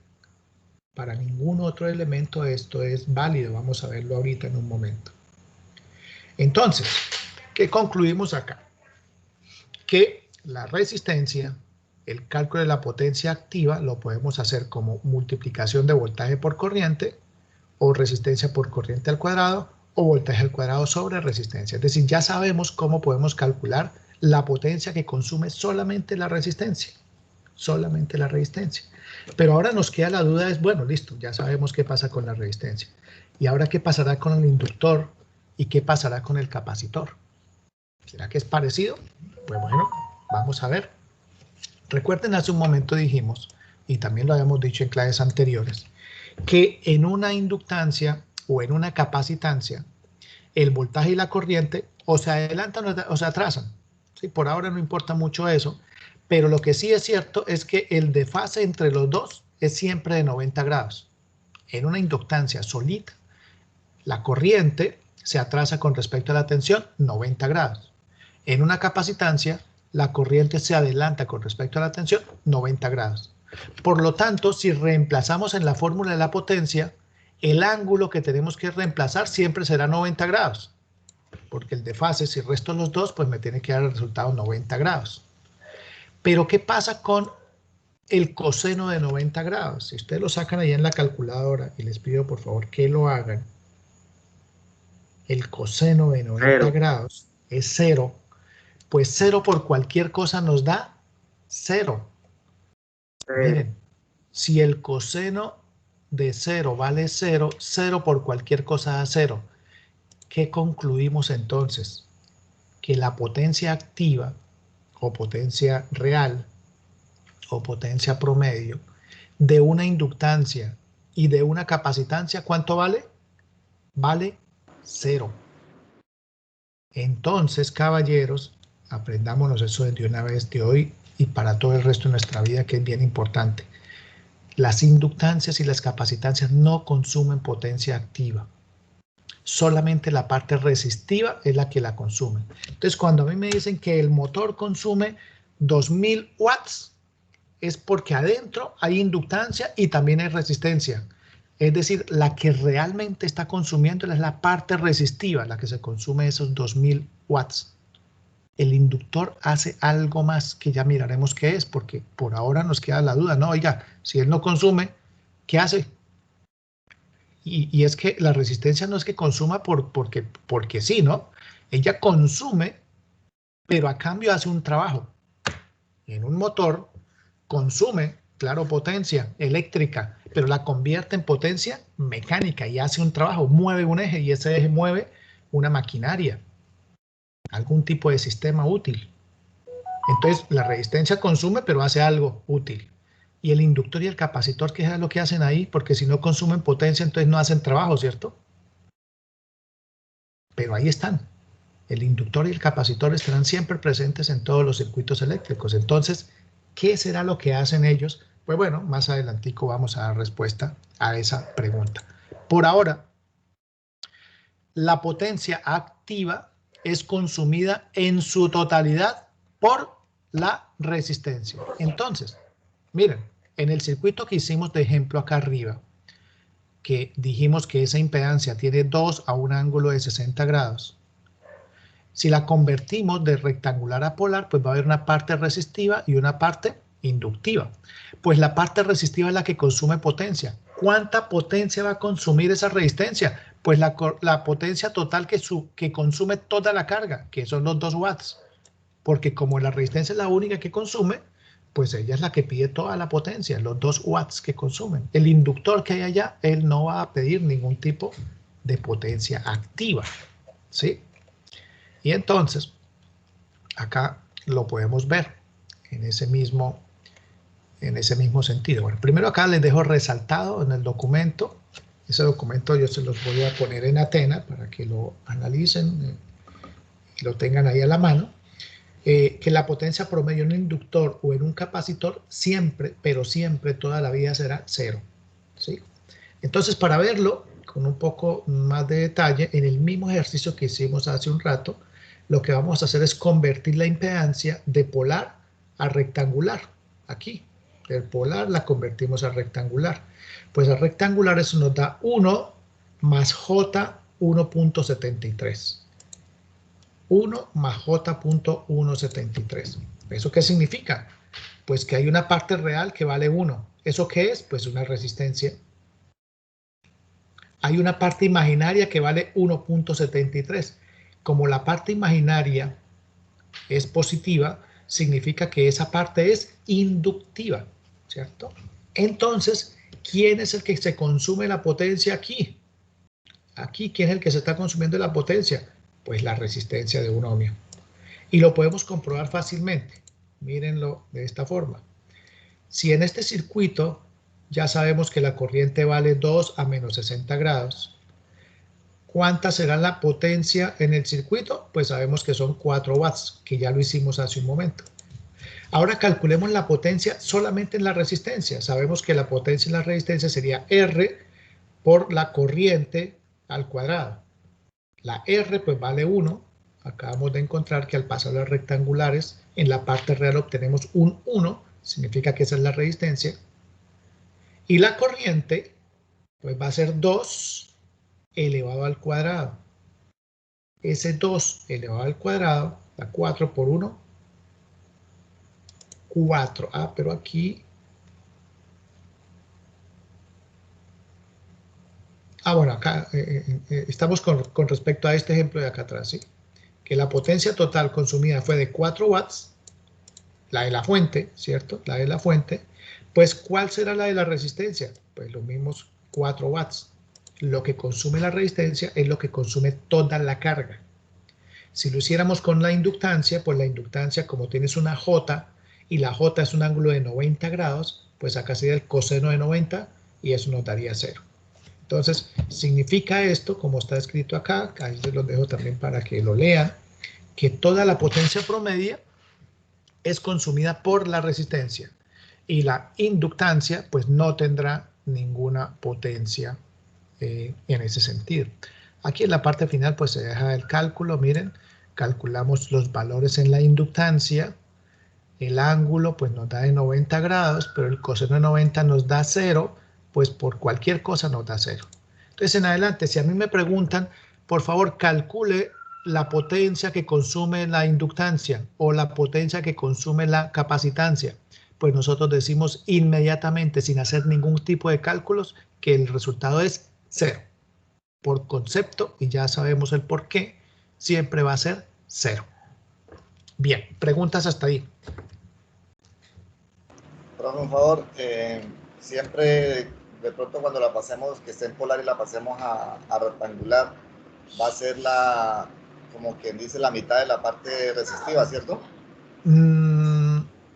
A: Para ningún otro elemento esto es válido. Vamos a verlo ahorita en un momento. Entonces, ¿qué concluimos acá? Que la resistencia, el cálculo de la potencia activa, lo podemos hacer como multiplicación de voltaje por corriente o resistencia por corriente al cuadrado o voltaje al cuadrado sobre resistencia. Es decir, ya sabemos cómo podemos calcular la potencia que consume solamente la resistencia. Solamente la resistencia. Pero ahora nos queda la duda, es bueno, listo, ya sabemos qué pasa con la resistencia. ¿Y ahora qué pasará con el inductor? ¿Y qué pasará con el capacitor? ¿Será que es parecido? Pues bueno, vamos a ver. Recuerden, hace un momento dijimos, y también lo habíamos dicho en clases anteriores, que en una inductancia o en una capacitancia, el voltaje y la corriente o se adelantan o se atrasan. ¿Sí? Por ahora no importa mucho eso, pero lo que sí es cierto es que el desfase entre los dos es siempre de 90 grados. En una inductancia solita, la corriente se atrasa con respecto a la tensión 90 grados. En una capacitancia, la corriente se adelanta con respecto a la tensión 90 grados. Por lo tanto, si reemplazamos en la fórmula de la potencia, el ángulo que tenemos que reemplazar siempre será 90 grados. Porque el desfase, si resto los dos, pues me tiene que dar el resultado 90 grados. Pero ¿qué pasa con el coseno de 90 grados? Si ustedes lo sacan ahí en la calculadora, y les pido por favor que lo hagan, el coseno de 90 grados es 0, pues 0 por cualquier cosa nos da 0. Miren, si el coseno de 0 vale 0, 0 por cualquier cosa da 0. ¿Qué concluimos entonces? Que la potencia activa o potencia real o potencia promedio de una inductancia y de una capacitancia, ¿cuánto vale? Vale 0. Entonces, caballeros, aprendámonos eso de una vez de hoy y para todo el resto de nuestra vida, que es bien importante. Las inductancias y las capacitancias no consumen potencia activa. Solamente la parte resistiva es la que la consume. Entonces, cuando a mí me dicen que el motor consume 2000 watts, es porque adentro hay inductancia y también hay resistencia. Es decir, la que realmente está consumiendo es la parte resistiva, la que se consume esos 2000 watts. El inductor hace algo más que ya miraremos qué es, porque por ahora nos queda la duda. No, oiga, si él no consume, ¿qué hace? Y es que la resistencia no es que consuma porque sí, ¿no? Ella consume, pero a cambio hace un trabajo. En un motor consume, claro, potencia eléctrica, pero la convierte en potencia mecánica y hace un trabajo, mueve un eje y ese eje mueve una maquinaria, algún tipo de sistema útil. Entonces, la resistencia consume, pero hace algo útil. Y el inductor y el capacitor, ¿qué es lo que hacen ahí? Porque si no consumen potencia, entonces no hacen trabajo, ¿cierto? Pero ahí están. El inductor y el capacitor estarán siempre presentes en todos los circuitos eléctricos. Entonces, ¿qué será lo que hacen ellos Pues bueno, más adelantico vamos a dar respuesta a esa pregunta. Por ahora, la potencia activa es consumida en su totalidad por la resistencia. Entonces, miren, en el circuito que hicimos de ejemplo acá arriba, que dijimos que esa impedancia tiene 2 a un ángulo de 60 grados. Si la convertimos de rectangular a polar, pues va a haber una parte resistiva y una parte inductiva. Pues la parte resistiva es la que consume potencia. ¿Cuánta potencia va a consumir esa resistencia? Pues la potencia total que consume toda la carga, que son los 2 watts. Porque como la resistencia es la única que consume, pues ella es la que pide toda la potencia, los 2 watts que consumen. El inductor que hay allá, él no va a pedir ningún tipo de potencia activa, ¿sí? Y entonces, acá lo podemos ver en ese mismo sentido. Bueno, primero acá les dejo resaltado en el documento. Ese documento yo se los voy a poner en Athena para que lo analicen y lo tengan ahí a la mano. Que la potencia promedio en un inductor o en un capacitor siempre, pero siempre, toda la vida será 0, ¿sí? Entonces, para verlo con un poco más de detalle, en el mismo ejercicio que hicimos hace un rato, lo que vamos a hacer es convertir la impedancia de polar a rectangular. Aquí, del polar la convertimos a rectangular. Pues a rectangular eso nos da 1 más J 1.73. 1 más J.173. ¿Eso qué significa? Pues que hay una parte real que vale 1. ¿Eso qué es? Pues una resistencia. Hay una parte imaginaria que vale 1.73. Como la parte imaginaria es positiva, significa que esa parte es inductiva, ¿cierto? Entonces, ¿quién es el que se consume la potencia aquí? Aquí, ¿quién es el que se está consumiendo la potencia? Pues la resistencia de 1 ohmio. Y lo podemos comprobar fácilmente. Mírenlo de esta forma. Si en este circuito ya sabemos que la corriente vale 2 a menos 60 grados, ¿cuánta será la potencia en el circuito? Pues sabemos que son 4 watts, que ya lo hicimos hace un momento. Ahora calculemos la potencia solamente en la resistencia. Sabemos que la potencia en la resistencia sería R por la corriente al cuadrado. La R pues vale 1. Acabamos de encontrar que al pasar las rectangulares en la parte real obtenemos un 1. Significa que esa es la resistencia. Y la corriente pues va a ser 2 elevado al cuadrado. Ese 2 elevado al cuadrado da 4 por 1. 4. Ah, pero aquí... Ah, bueno, acá estamos con respecto a este ejemplo de acá atrás, ¿sí? Que la potencia total consumida fue de 4 watts, la de la fuente, ¿cierto? La de la fuente. Pues, ¿cuál será la de la resistencia? Pues los mismos 4 watts. Lo que consume la resistencia es lo que consume toda la carga. Si lo hiciéramos con la inductancia, pues la inductancia, como tienes una J, y la J es un ángulo de 90 grados, pues acá sería el coseno de 90, y eso nos daría 0. Entonces, significa esto, como está escrito acá, ahí se los dejo también para que lo lean, que toda la potencia promedia es consumida por la resistencia y la inductancia pues no tendrá ninguna potencia en ese sentido. Aquí en la parte final pues se deja el cálculo, miren, calculamos los valores en la inductancia, el ángulo pues nos da de 90 grados, pero el coseno de 90 nos da 0, pues por cualquier cosa nos da 0. Entonces en adelante, si a mí me preguntan, por favor calcule la potencia que consume la inductancia o la potencia que consume la capacitancia, pues nosotros decimos inmediatamente, sin hacer ningún tipo de cálculos, que el resultado es 0. Por concepto, y ya sabemos el por qué, siempre va a ser 0. Bien, preguntas hasta ahí.
F: Por favor, siempre de pronto cuando la pasemos, que esté en polar y la pasemos a rectangular, va a ser como quien dice, la mitad de la parte resistiva, ¿cierto?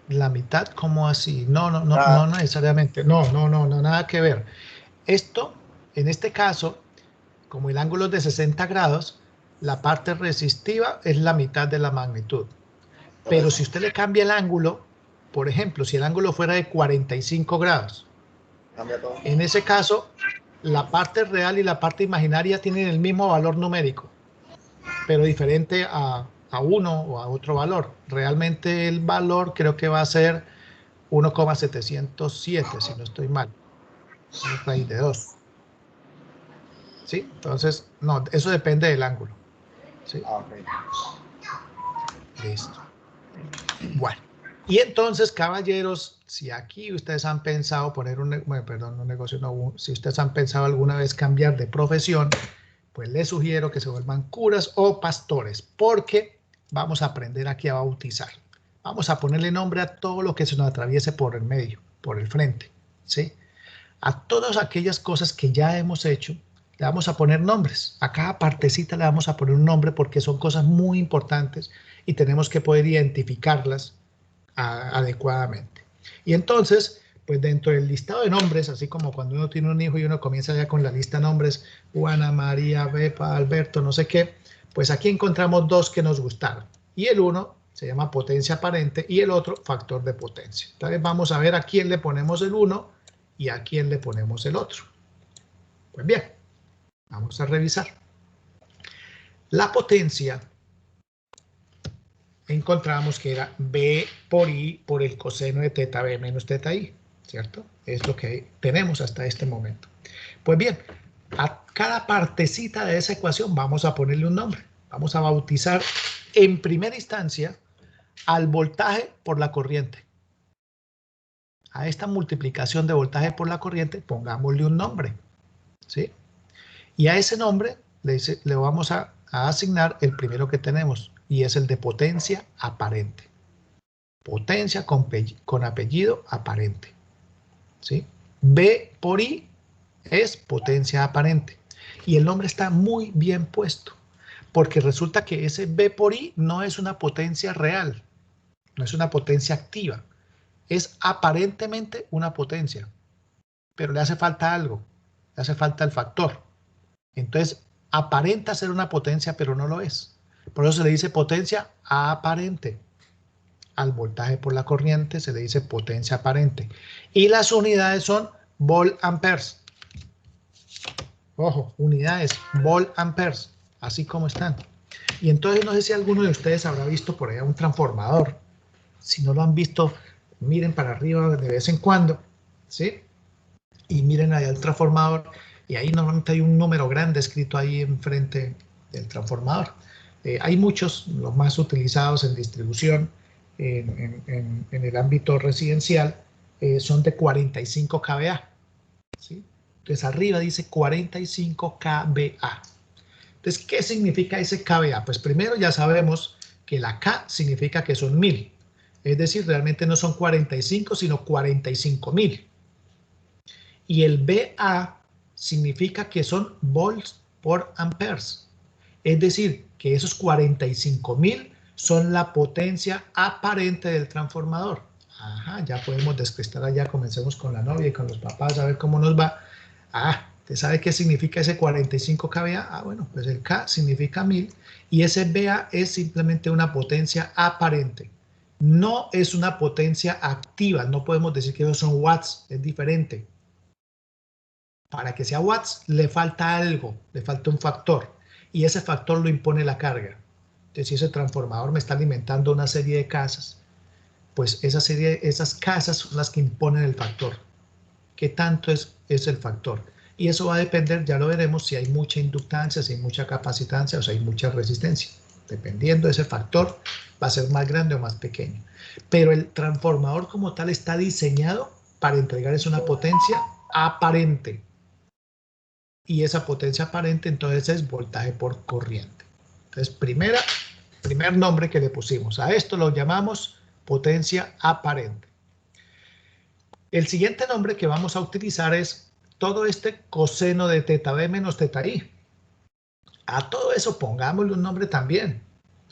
A: La mitad, ¿cómo así? No necesariamente. No, nada que ver. Esto, en este caso, como el ángulo es de 60 grados, la parte resistiva es la mitad de la magnitud. Pero si usted le cambia el ángulo, Por ejemplo, si el ángulo fuera de 45 grados,
F: Cambia todo.
A: en ese caso, la parte real y la parte imaginaria tienen el mismo valor numérico, pero diferente a uno o a otro valor. Realmente el valor creo que va a ser 1,707, si no estoy mal. Es raíz de 2. ¿Sí? Entonces, no, eso depende del ángulo. ¿Sí?
F: Ah, ok.
A: Listo. Bueno, y entonces, caballeros, si aquí ustedes han pensado poner un negocio, no, si ustedes han pensado alguna vez cambiar de profesión, pues les sugiero que se vuelvan curas o pastores, porque vamos a aprender aquí a bautizar. Vamos a ponerle nombre a todo lo que se nos atraviese por el medio, por el frente, ¿sí? A todas aquellas cosas que ya hemos hecho, le vamos a poner nombres. A cada partecita le vamos a poner un nombre porque son cosas muy importantes y tenemos que poder identificarlas adecuadamente. Y entonces, pues dentro del listado de nombres, así como cuando uno tiene un hijo y uno comienza ya con la lista de nombres, Juana, María, Bepa, Alberto, no sé qué, pues aquí encontramos dos que nos gustaron. Y el uno se llama potencia aparente y el otro factor de potencia. Entonces vamos a ver a quién le ponemos el uno y a quién le ponemos el otro. Pues bien, vamos a revisar. La potencia encontramos que era B por I por el coseno de teta B menos teta I, ¿cierto? Es lo que tenemos hasta este momento. Pues bien, a cada partecita de esa ecuación vamos a ponerle un nombre. Vamos a bautizar en primera instancia al voltaje por la corriente. A esta multiplicación de voltaje por la corriente pongámosle un nombre, ¿sí? Y a ese nombre le vamos a asignar el primero que tenemos, y es el de potencia aparente. Potencia con apellido aparente, ¿sí? B por I es potencia aparente. Y el nombre está muy bien puesto, porque resulta que ese B por I no es una potencia real, no es una potencia activa. Es aparentemente una potencia, pero le hace falta algo, le hace falta el factor. Entonces, aparenta ser una potencia, pero no lo es. Por eso se le dice potencia aparente. Al voltaje por la corriente se le dice potencia aparente. Y las unidades son volt-amperes. Ojo, unidades volt-amperes, así como están. Y entonces no sé si alguno de ustedes habrá visto por allá un transformador. Si no lo han visto, miren para arriba de vez en cuando, ¿sí? Y miren allá el transformador. Y ahí normalmente hay un número grande escrito ahí enfrente del transformador. Hay muchos, los más utilizados en distribución en el ámbito residencial, son de 45 kVA. ¿Sí? Entonces arriba dice 45 kVA. Entonces, ¿qué significa ese kVA? Pues primero ya sabemos que la K significa que son 1000. Es decir, realmente no son 45, sino 45.000. Y el VA significa que son volts por amperes. Es decir, que esos 45.000 son la potencia aparente del transformador. Ajá, ya podemos descrestar allá, comencemos con la novia y con los papás a ver cómo nos va. Ah, ¿usted sabe qué significa ese 45 kVA? Ah, bueno, pues el K significa 1000 y ese VA es simplemente una potencia aparente. No es una potencia activa, no podemos decir que esos son watts, es diferente. Para que sea watts le falta algo, le falta un factor y ese factor lo impone la carga. Entonces, si ese transformador me está alimentando una serie de casas, pues esas casas son las que imponen el factor. ¿Qué tanto es el factor? Y eso va a depender, ya lo veremos, si hay mucha inductancia, si hay mucha capacitancia o si hay mucha resistencia. Dependiendo de ese factor, va a ser más grande o más pequeño. Pero el transformador como tal está diseñado para entregar una potencia aparente. Y esa potencia aparente entonces es voltaje por corriente. Entonces, primer nombre que le pusimos. A esto lo llamamos potencia aparente. El siguiente nombre que vamos a utilizar es todo este coseno de teta B menos teta I. A todo eso pongámosle un nombre también.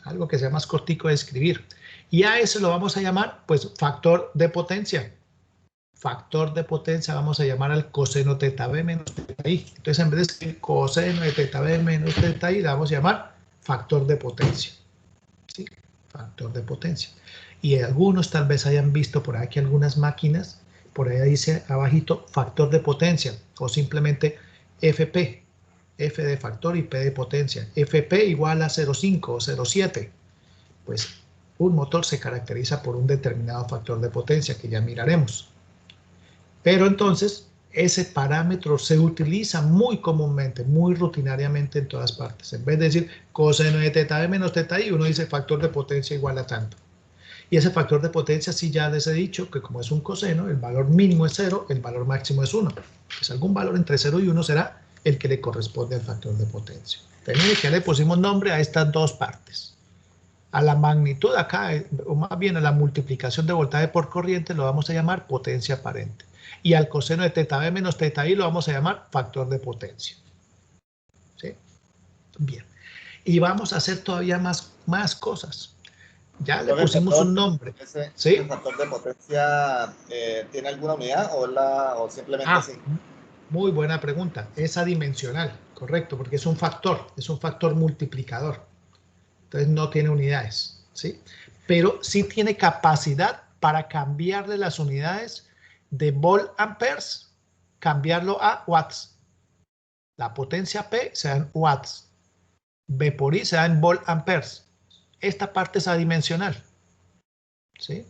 A: Algo que sea más cortico de escribir. Y a eso lo vamos a llamar, pues, factor de potencia. Factor de potencia vamos a llamar al coseno teta B menos teta I. Entonces, en vez de escribir coseno de teta B menos teta I, le vamos a llamar factor de potencia. ¿Sí? factor de potencia. Y algunos tal vez hayan visto por aquí algunas máquinas, por ahí dice abajito factor de potencia o simplemente FP, F de factor y P de potencia. FP igual a 0,5 o 0,7. Pues un motor se caracteriza por un determinado factor de potencia que ya miraremos. Pero entonces ese parámetro se utiliza muy comúnmente, muy rutinariamente en todas partes. En vez de decir coseno de teta B menos teta I, uno dice factor de potencia igual a tanto. Y ese factor de potencia sí ya les he dicho que como es un coseno, el valor mínimo es 0, el valor máximo es 1. Pues algún valor entre 0 y 1 será el que le corresponde al factor de potencia. Entonces, mire que ya le pusimos nombre a estas dos partes. A la magnitud acá, o más bien a la multiplicación de voltaje por corriente, lo vamos a llamar potencia aparente. Y al coseno de teta B menos teta I lo vamos a llamar factor de potencia. ¿Sí? Bien. Y vamos a hacer todavía más cosas. Ya le pusimos un nombre. ¿Sí?
F: ¿El factor de potencia tiene alguna unidad o simplemente así?
A: Muy buena pregunta. Es adimensional, correcto, porque es un factor multiplicador. Entonces no tiene unidades, ¿sí? Pero sí tiene capacidad para cambiarle las unidades de volt amperes, cambiarlo a watts. La potencia P se da en watts. V por I se da en volt amperes. Esta parte es adimensional, ¿sí?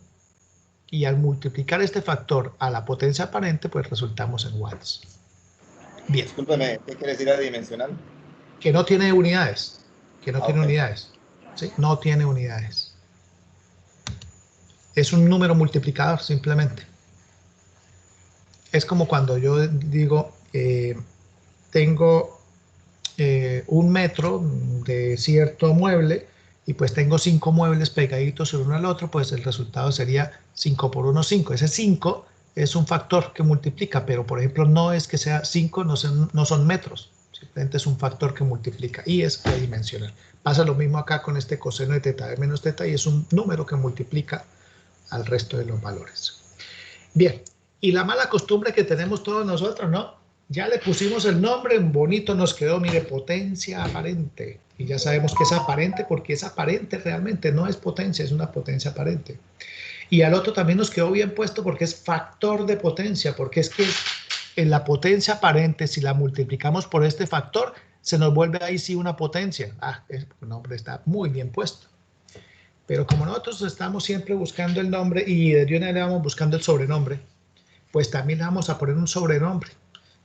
A: Y al multiplicar este factor a la potencia aparente, pues resultamos en watts. Bien.
F: Discúlpeme, ¿qué quiere decir adimensional?
A: Que no tiene unidades, tiene unidades, ¿sí? No tiene unidades. Es un número multiplicador, simplemente. Es como cuando yo digo, tengo un metro de cierto mueble, y pues tengo 5 muebles pegaditos el uno al otro, pues el resultado sería 5 por 1, 5. Ese 5 es un factor que multiplica, pero por ejemplo no es que sea 5, no son metros, simplemente es un factor que multiplica y es adimensional. Pasa lo mismo acá con este coseno de teta B menos teta y es un número que multiplica al resto de los valores. Bien, y la mala costumbre que tenemos todos nosotros, ¿no? Ya le pusimos el nombre, bonito nos quedó, mire, potencia aparente. Y ya sabemos que es aparente porque es aparente realmente, no es potencia, es una potencia aparente. Y al otro también nos quedó bien puesto porque es factor de potencia, porque es que en la potencia aparente, si la multiplicamos por este factor, se nos vuelve ahí sí una potencia. El nombre está muy bien puesto. Pero como nosotros estamos siempre buscando el nombre y de una le vamos buscando el sobrenombre, pues también le vamos a poner un sobrenombre.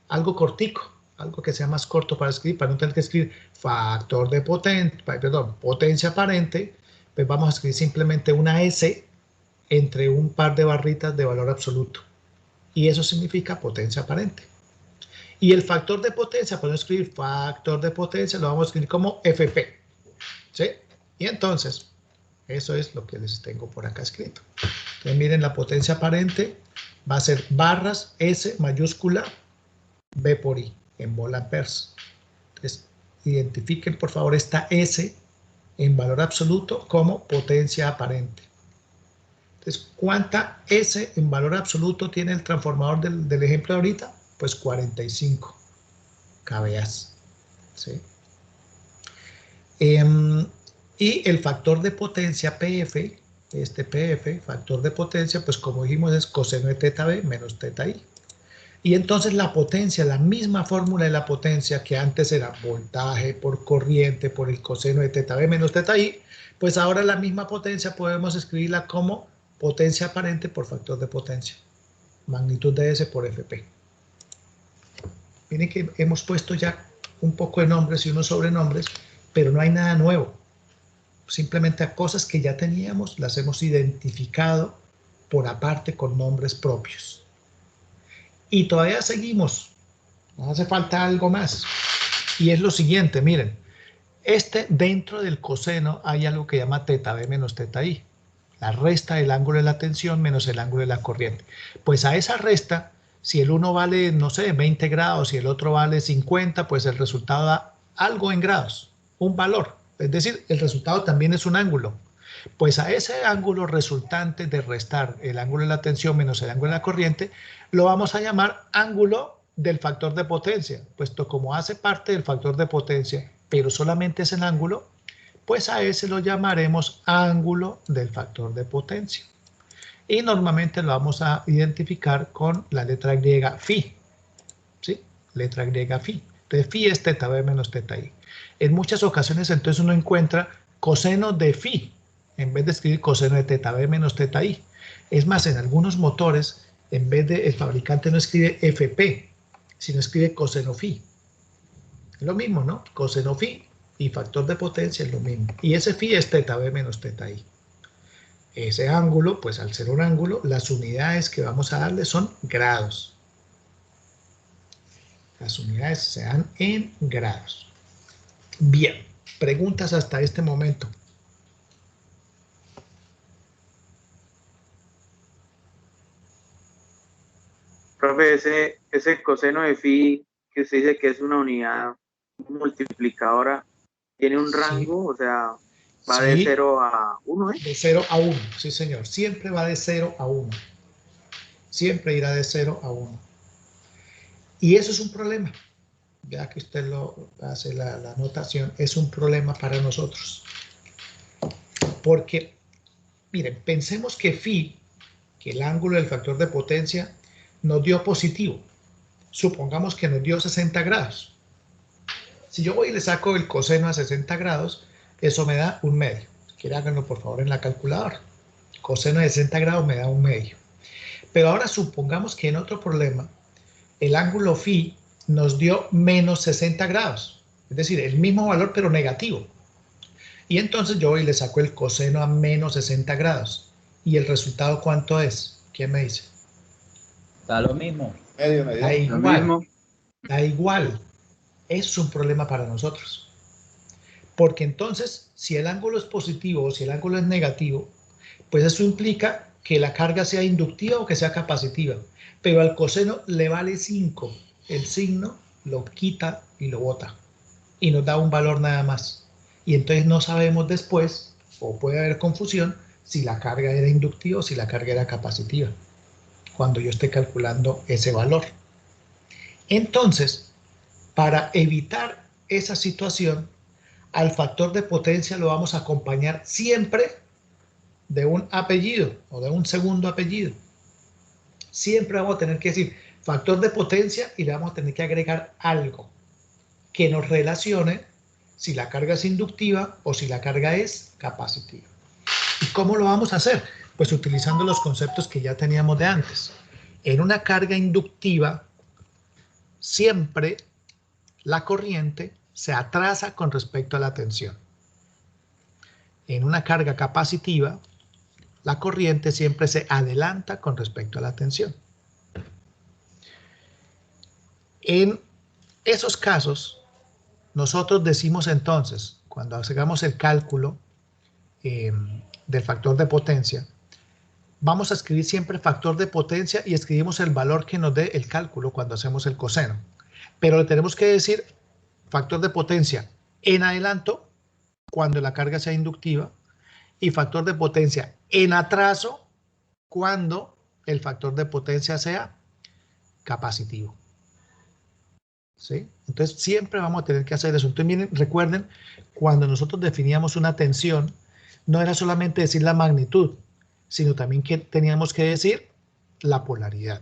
A: Algo cortico, algo que sea más corto para escribir, para no tener que escribir factor de potencia aparente, pues vamos a escribir simplemente una S entre un par de barritas de valor absoluto. Y eso significa potencia aparente. Y el factor de potencia, podemos escribir factor de potencia, lo vamos a escribir como FP. ¿Sí? Y entonces, eso es lo que les tengo por acá escrito. Entonces miren, la potencia aparente va a ser barras S mayúscula V por I en volt amperes. Entonces, identifiquen por favor esta S en valor absoluto como potencia aparente. Entonces, ¿cuánta S en valor absoluto tiene el transformador del ejemplo de ahorita? Pues 45 kVA. ¿Sí? Y el factor de potencia PF, este PF, factor de potencia, pues como dijimos es coseno de teta B menos teta I. Y entonces la potencia, la misma fórmula de la potencia que antes era voltaje por corriente por el coseno de teta B menos teta I, pues ahora la misma potencia podemos escribirla como potencia aparente por factor de potencia. Magnitud de S por FP. Miren que hemos puesto ya un poco de nombres y unos sobrenombres, pero no hay nada nuevo. Simplemente a cosas que ya teníamos las hemos identificado por aparte con nombres propios. Y todavía seguimos, nos hace falta algo más. Y es lo siguiente, miren, dentro del coseno hay algo que llama teta B menos teta I. La resta del ángulo de la tensión menos el ángulo de la corriente. Pues a esa resta, si el uno vale, no sé, 20 grados y el otro vale 50, pues el resultado da algo en grados, un valor. Es decir, el resultado también es un ángulo. Pues a ese ángulo resultante de restar el ángulo de la tensión menos el ángulo de la corriente, lo vamos a llamar ángulo del factor de potencia, puesto como hace parte del factor de potencia, pero solamente es el ángulo, pues a ese lo llamaremos ángulo del factor de potencia. Y normalmente lo vamos a identificar con la letra griega phi. ¿Sí? Letra griega phi. Entonces phi es teta b menos teta i. En muchas ocasiones entonces uno encuentra coseno de phi en vez de escribir coseno de teta b menos teta i. Es más, en algunos motores, en vez de el fabricante no escribe fp, sino escribe coseno phi. Es lo mismo, ¿no? Coseno phi y factor de potencia es lo mismo. Y ese phi es teta b menos teta i. Ese ángulo, pues al ser un ángulo, las unidades que vamos a darle son grados. Las unidades se dan en grados. Bien, preguntas hasta este momento.
C: Profe, ese coseno de phi que usted dice que es una unidad multiplicadora, ¿tiene un rango? O sea, va de 0 a 1, ¿eh?
A: De 0 a 1, sí señor. Siempre va de 0 a 1. Siempre irá de 0 a 1. Y eso es un problema. Ya que usted lo hace la anotación, es un problema para nosotros. Porque, miren, pensemos que phi, que el ángulo del factor de potencia, nos dio positivo. Supongamos que nos dio 60 grados. Si yo voy y le saco el coseno a 60 grados, eso me da un medio. Quiero háganlo por favor en la calculadora. Coseno de 60 grados me da un medio. Pero ahora supongamos que en otro problema, el ángulo phi nos dio menos 60 grados. Es decir, el mismo valor pero negativo. Y entonces yo voy y le saco el coseno a menos 60 grados. ¿Y el resultado cuánto es? ¿Quién me dice?
E: Da lo mismo.
F: Medio.
A: Da igual. Da igual. Es un problema para nosotros. Porque entonces, si el ángulo es positivo o si el ángulo es negativo, pues eso implica que la carga sea inductiva o que sea capacitiva. Pero al coseno le vale 5. El signo lo quita y lo bota. Y nos da un valor nada más. Y entonces no sabemos después, o puede haber confusión, si la carga era inductiva o si la carga era capacitiva, cuando yo esté calculando ese valor. Entonces, para evitar esa situación, al factor de potencia lo vamos a acompañar siempre de un apellido o de un segundo apellido. Siempre vamos a tener que decir factor de potencia y le vamos a tener que agregar algo que nos relacione si la carga es inductiva o si la carga es capacitiva. ¿Y cómo lo vamos a hacer? Pues utilizando los conceptos que ya teníamos de antes. En una carga inductiva, siempre la corriente se atrasa con respecto a la tensión. En una carga capacitiva, la corriente siempre se adelanta con respecto a la tensión. En esos casos, nosotros decimos entonces, cuando hagamos el cálculo del factor de potencia, vamos a escribir siempre factor de potencia y escribimos el valor que nos dé el cálculo cuando hacemos el coseno. Pero le tenemos que decir factor de potencia en adelanto cuando la carga sea inductiva y factor de potencia en atraso cuando el factor de potencia sea capacitivo. ¿Sí? Entonces siempre vamos a tener que hacer eso. Entonces miren, recuerden, cuando nosotros definíamos una tensión, no era solamente decir la magnitud, sino también que teníamos que decir la polaridad.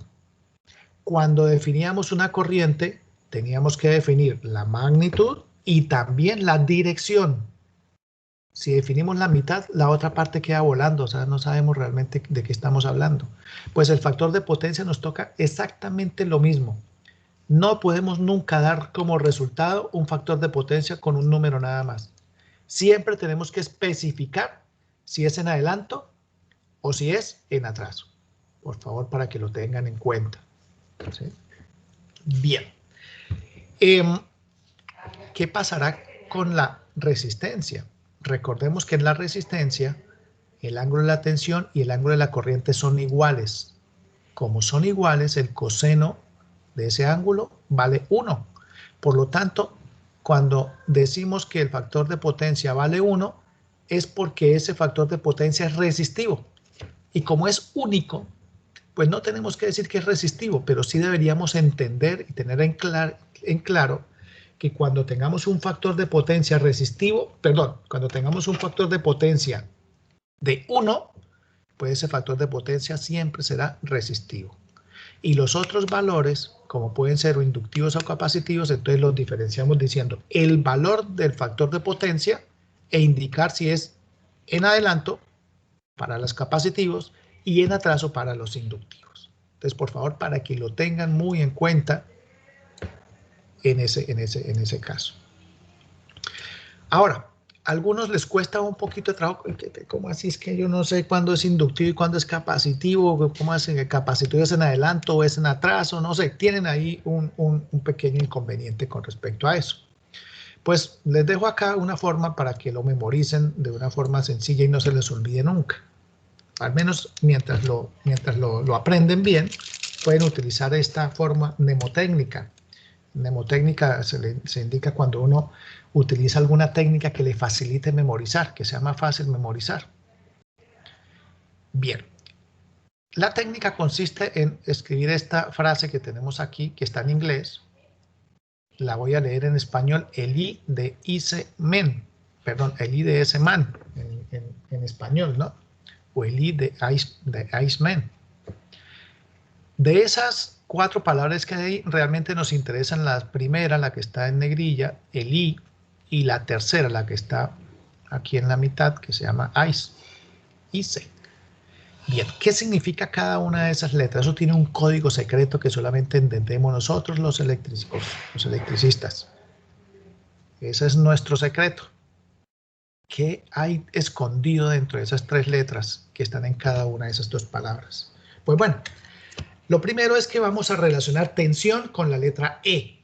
A: Cuando definíamos una corriente, teníamos que definir la magnitud y también la dirección. Si definimos la mitad, la otra parte queda volando, o sea, no sabemos realmente de qué estamos hablando. Pues el factor de potencia nos toca exactamente lo mismo. No podemos nunca dar como resultado un factor de potencia con un número nada más. Siempre tenemos que especificar si es en adelanto o si es en atraso. Por favor, para que lo tengan en cuenta. ¿Sí? Bien. ¿Qué pasará con la resistencia? Recordemos que en la resistencia el ángulo de la tensión y el ángulo de la corriente son iguales. Como son iguales, el coseno de ese ángulo vale 1. Por lo tanto, cuando decimos que el factor de potencia vale 1, es porque ese factor de potencia es resistivo. Y como es único, pues no tenemos que decir que es resistivo, pero sí deberíamos entender y tener en claro que cuando tengamos un factor de potencia resistivo, perdón, cuando tengamos un factor de potencia de 1, pues ese factor de potencia siempre será resistivo. Y los otros valores, como pueden ser o inductivos o capacitivos, entonces los diferenciamos diciendo el valor del factor de potencia e indicar si es en adelanto para los capacitivos y en atraso para los inductivos. Entonces, por favor, para que lo tengan muy en cuenta en ese caso. Ahora, a algunos les cuesta un poquito de trabajo. ¿Cómo así es que yo no sé cuándo es inductivo y cuándo es capacitivo? ¿Cómo hacen que capacitivo es en adelanto o es en atraso? No sé, tienen ahí un pequeño inconveniente con respecto a eso. Pues les dejo acá una forma para que lo memoricen de una forma sencilla y no se les olvide nunca. Al menos mientras lo aprenden bien, pueden utilizar esta forma mnemotécnica. Mnemotécnica se indica cuando uno utiliza alguna técnica que le facilite memorizar, que sea más fácil memorizar. Bien, la técnica consiste en escribir esta frase que tenemos aquí, que está en inglés. La voy a leer en español, el I de ese men, perdón, el I de ese man, en español, ¿no? O el I de Iceman. De esas 4 palabras que hay, realmente nos interesan la primera, la que está en negrilla, el I, y la tercera, la que está aquí en la mitad, que se llama ICE. Bien, ¿qué significa cada una de esas letras? Eso tiene un código secreto que solamente entendemos nosotros los electricistas. Ese es nuestro secreto. ¿Qué hay escondido dentro de esas 3 letras que están en cada una de esas 2 palabras? Pues bueno, lo primero es que vamos a relacionar tensión con la letra E.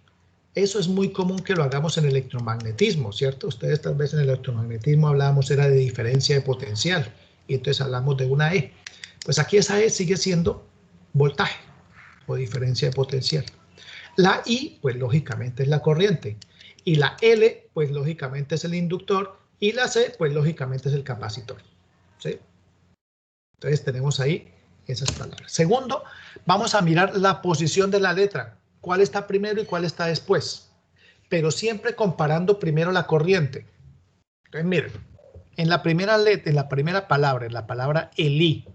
A: Eso es muy común que lo hagamos en electromagnetismo, ¿cierto? Ustedes tal vez en el electromagnetismo hablábamos era de diferencia de potencial y entonces hablamos de una E. Pues aquí esa E sigue siendo voltaje o diferencia de potencial. La I, pues lógicamente es la corriente. Y la L, pues lógicamente es el inductor. Y la C, pues lógicamente es el capacitor. ¿Sí? Entonces tenemos ahí esas palabras. Segundo, vamos a mirar la posición de la letra. ¿Cuál está primero y cuál está después? Pero siempre comparando primero la corriente. Entonces miren, en la primera letra, en la primera palabra, en la palabra Eli,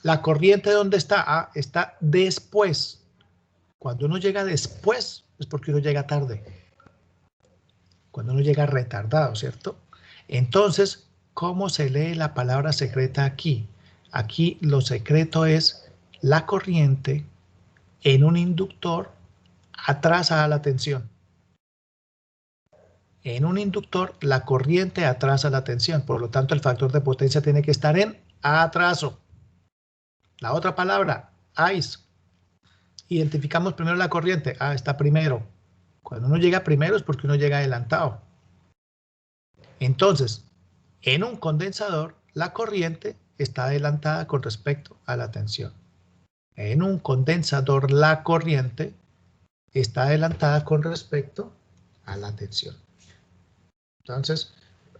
A: la corriente ¿dónde está? Ah, está después. Cuando uno llega después es porque uno llega tarde. Cuando uno llega retardado, ¿cierto? Entonces, ¿cómo se lee la palabra secreta aquí? Aquí lo secreto es la corriente en un inductor atrasa a la tensión. En un inductor, la corriente atrasa la tensión. Por lo tanto, el factor de potencia tiene que estar en atraso. La otra palabra, ICE. Identificamos primero la corriente. Ah, está primero. Cuando uno llega primero es porque uno llega adelantado. Entonces, en un condensador, la corriente está adelantada con respecto a la tensión. En un condensador, la corriente está adelantada con respecto a la tensión. Entonces,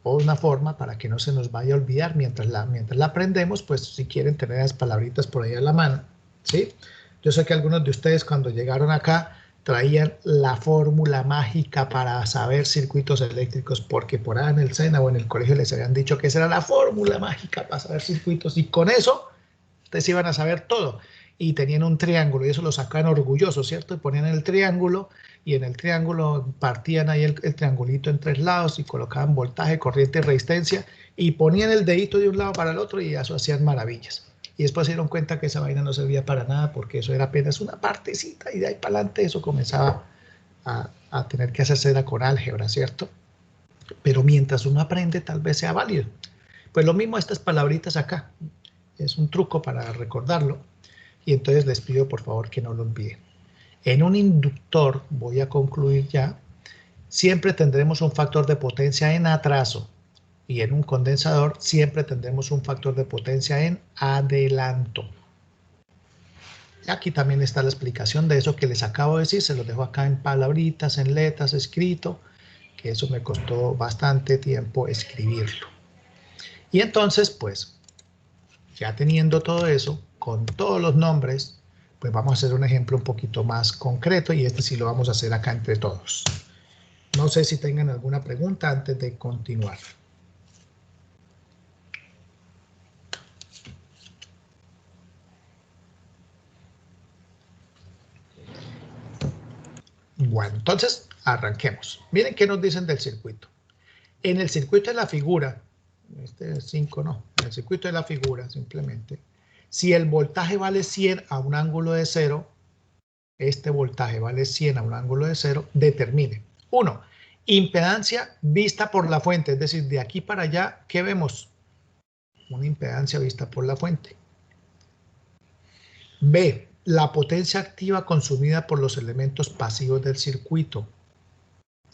A: una forma para que no se nos vaya a olvidar mientras la aprendemos, pues si quieren tener las palabritas por ahí a la mano, ¿sí? Yo sé que algunos de ustedes cuando llegaron acá traían la fórmula mágica para saber circuitos eléctricos, porque por ahí en el SENA o en el colegio les habían dicho que esa era la fórmula mágica para saber circuitos, y con eso ustedes iban a saber todo. Y tenían un triángulo, y eso lo sacaban orgullosos, ¿cierto? Y ponían el triángulo, y en el triángulo partían ahí el triangulito en 3 lados, y colocaban voltaje, corriente y resistencia, y ponían el dedito de un lado para el otro, y eso hacían maravillas. Y después se dieron cuenta que esa vaina no servía para nada, porque eso era apenas una partecita, y de ahí para adelante eso comenzaba a tener que hacerse con álgebra, ¿cierto? Pero mientras uno aprende, tal vez sea válido. Pues lo mismo estas palabritas acá. Es un truco para recordarlo. Y entonces les pido por favor que no lo olviden. En un inductor, voy a concluir ya, siempre tendremos un factor de potencia en atraso. Y en un condensador siempre tendremos un factor de potencia en adelanto. Aquí también está la explicación de eso que les acabo de decir. Se los dejo acá en palabritas, en letras, escrito. Que eso me costó bastante tiempo escribirlo. Y entonces, pues, ya teniendo todo eso, con todos los nombres, pues vamos a hacer un ejemplo un poquito más concreto, y este sí lo vamos a hacer acá entre todos. No sé si tengan alguna pregunta antes de continuar. Bueno, entonces arranquemos. Miren qué nos dicen del circuito. En el circuito de la figura, este 5 no, en el circuito de la figura simplemente, si el voltaje vale 100 a un ángulo de 0, este voltaje vale 100 a un ángulo de 0, determine. 1. Impedancia vista por la fuente, es decir, de aquí para allá, ¿qué vemos? Una impedancia vista por la fuente. B. La potencia activa consumida por los elementos pasivos del circuito.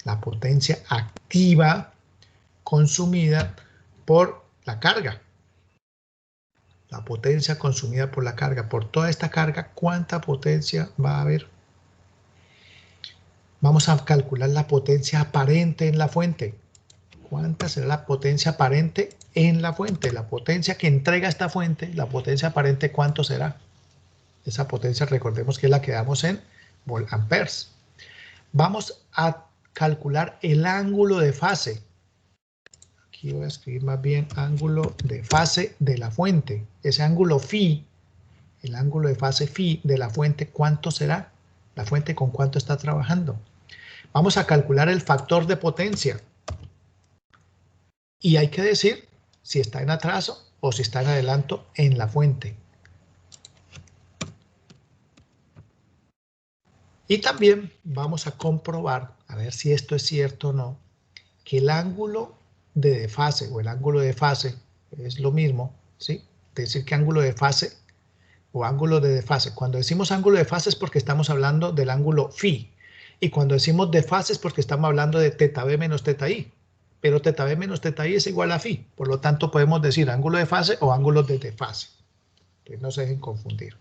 A: La potencia activa consumida por la carga. La potencia consumida por la carga. Por toda esta carga, ¿cuánta potencia va a haber? Vamos a calcular la potencia aparente en la fuente. ¿Cuánta será la potencia aparente en la fuente? La potencia que entrega esta fuente, la potencia aparente, ¿cuánto será? Esa potencia, recordemos que es la que damos en voltamperes. Vamos a calcular el ángulo de fase. Aquí voy a escribir más bien ángulo de fase de la fuente. Ese ángulo phi, el ángulo de fase phi de la fuente, ¿cuánto será? La fuente con cuánto está trabajando. Vamos a calcular el factor de potencia. Y hay que decir si está en atraso o si está en adelanto en la fuente. Y también vamos a comprobar, a ver si esto es cierto o no, que el ángulo de desfase o el ángulo de fase es lo mismo, ¿sí? Es decir, que ángulo de fase o ángulo de desfase. Cuando decimos ángulo de fase es porque estamos hablando del ángulo phi. Y cuando decimos desfase es porque estamos hablando de teta b menos teta i. Pero teta b menos teta i es igual a phi. Por lo tanto, podemos decir ángulo de fase o ángulo de desfase. Entonces, no se dejen confundir.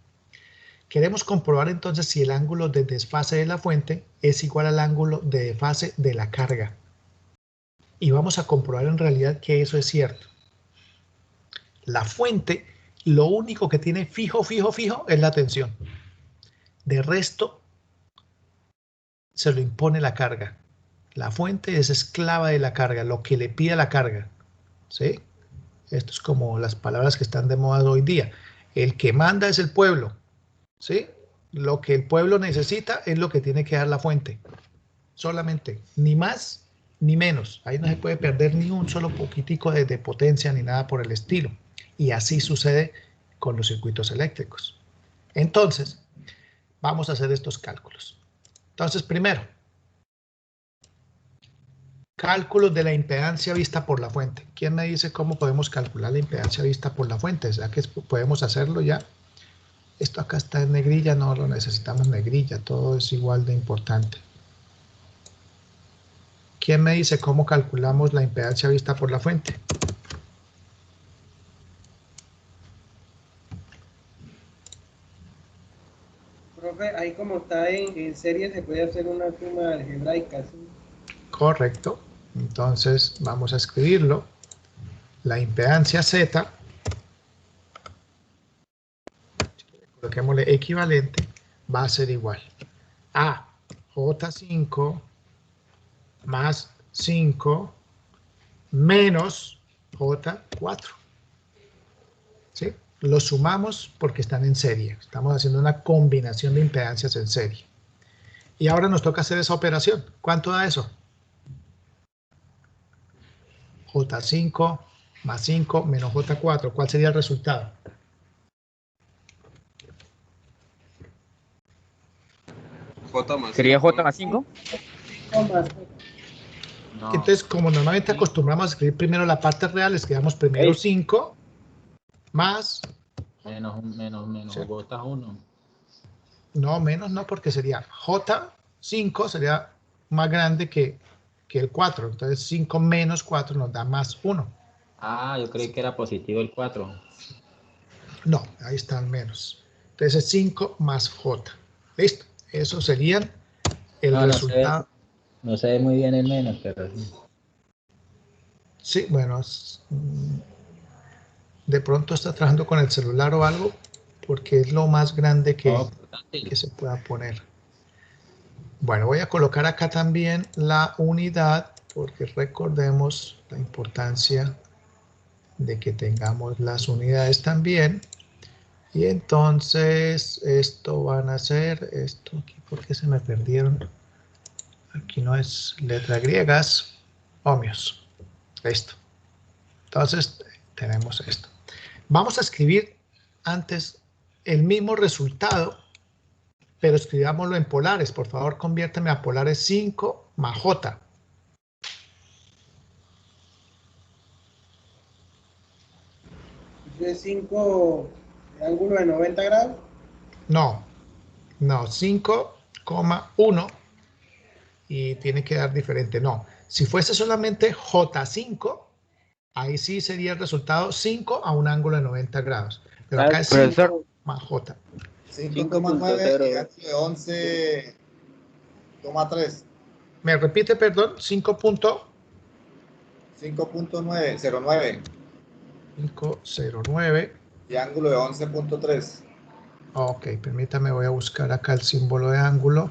A: Queremos comprobar entonces si el ángulo de desfase de la fuente es igual al ángulo de desfase de la carga. Y vamos a comprobar en realidad que eso es cierto. La fuente, lo único que tiene fijo es la tensión. De resto, se lo impone la carga. La fuente es esclava de la carga, lo que le pide la carga. ¿Sí? Esto es como las palabras que están de moda hoy día. El que manda es el pueblo. ¿Sí? Lo que el pueblo necesita es lo que tiene que dar la fuente. Solamente, ni más ni menos. Ahí no se puede perder ni un solo poquitico de potencia ni nada por el estilo. Y así sucede con los circuitos eléctricos. Entonces, vamos a hacer estos cálculos. Entonces, primero, cálculos de la impedancia vista por la fuente. ¿Quién me dice cómo podemos calcular la impedancia vista por la fuente? ¿Será que podemos hacerlo ya? Esto acá está en negrilla, no lo necesitamos negrilla, todo es igual de importante. ¿Quién me dice cómo calculamos la impedancia vista por la fuente?
G: Profe, ahí como está en serie se puede hacer una suma algebraica, ¿sí?
A: Correcto. Entonces vamos a escribirlo. La impedancia Z, coloquémosle equivalente, va a ser igual a J5 más 5 menos J4. ¿Sí? Los sumamos porque están en serie. Estamos haciendo una combinación de impedancias en serie. Y ahora nos toca hacer esa operación. ¿Cuánto da eso? J5 más 5 menos J4. ¿Cuál sería el resultado?
B: J más
H: ¿Sería
B: 5.
H: J más 5?
E: No.
A: Entonces, como normalmente acostumbramos a escribir primero la parte real, escribamos primero 5 más...
E: Menos,
A: Sí.
E: botas 1.
A: No, menos no, porque sería J5 sería más grande que el 4. Entonces 5 menos 4 nos da más 1.
E: Ah, yo creí que era positivo el 4.
A: No, ahí está el menos. Entonces es 5 más J. Listo. Eso sería el resultado.
E: No se ve muy bien el menos, pero sí.
A: Sí, bueno, de pronto está trabajando con el celular o algo, porque es lo más grande que se pueda poner. Bueno, voy a colocar acá también la unidad, porque recordemos la importancia de que tengamos las unidades también. Y entonces, esto van a ser, esto aquí, ¿por qué se me perdieron? Aquí no es letras griegas, ohmios. Listo. Entonces, tenemos esto. Vamos a escribir antes el mismo resultado, pero escribámoslo en polares. Por favor, conviérteme a polares 5 más J.
G: ¿Es 5 ángulo de 90 grados?
A: No, 5,1 y tiene que dar diferente. No, si fuese solamente J5, ahí sí sería el resultado 5 a un ángulo de 90 grados. Pero acá es 5 más J.
F: 5,9 y ángulo de 11,3.
A: ¿Me repite, perdón? 5.09. 509.
F: Y ángulo de 11,3.
A: Ok, permítame, voy a buscar acá el símbolo de ángulo.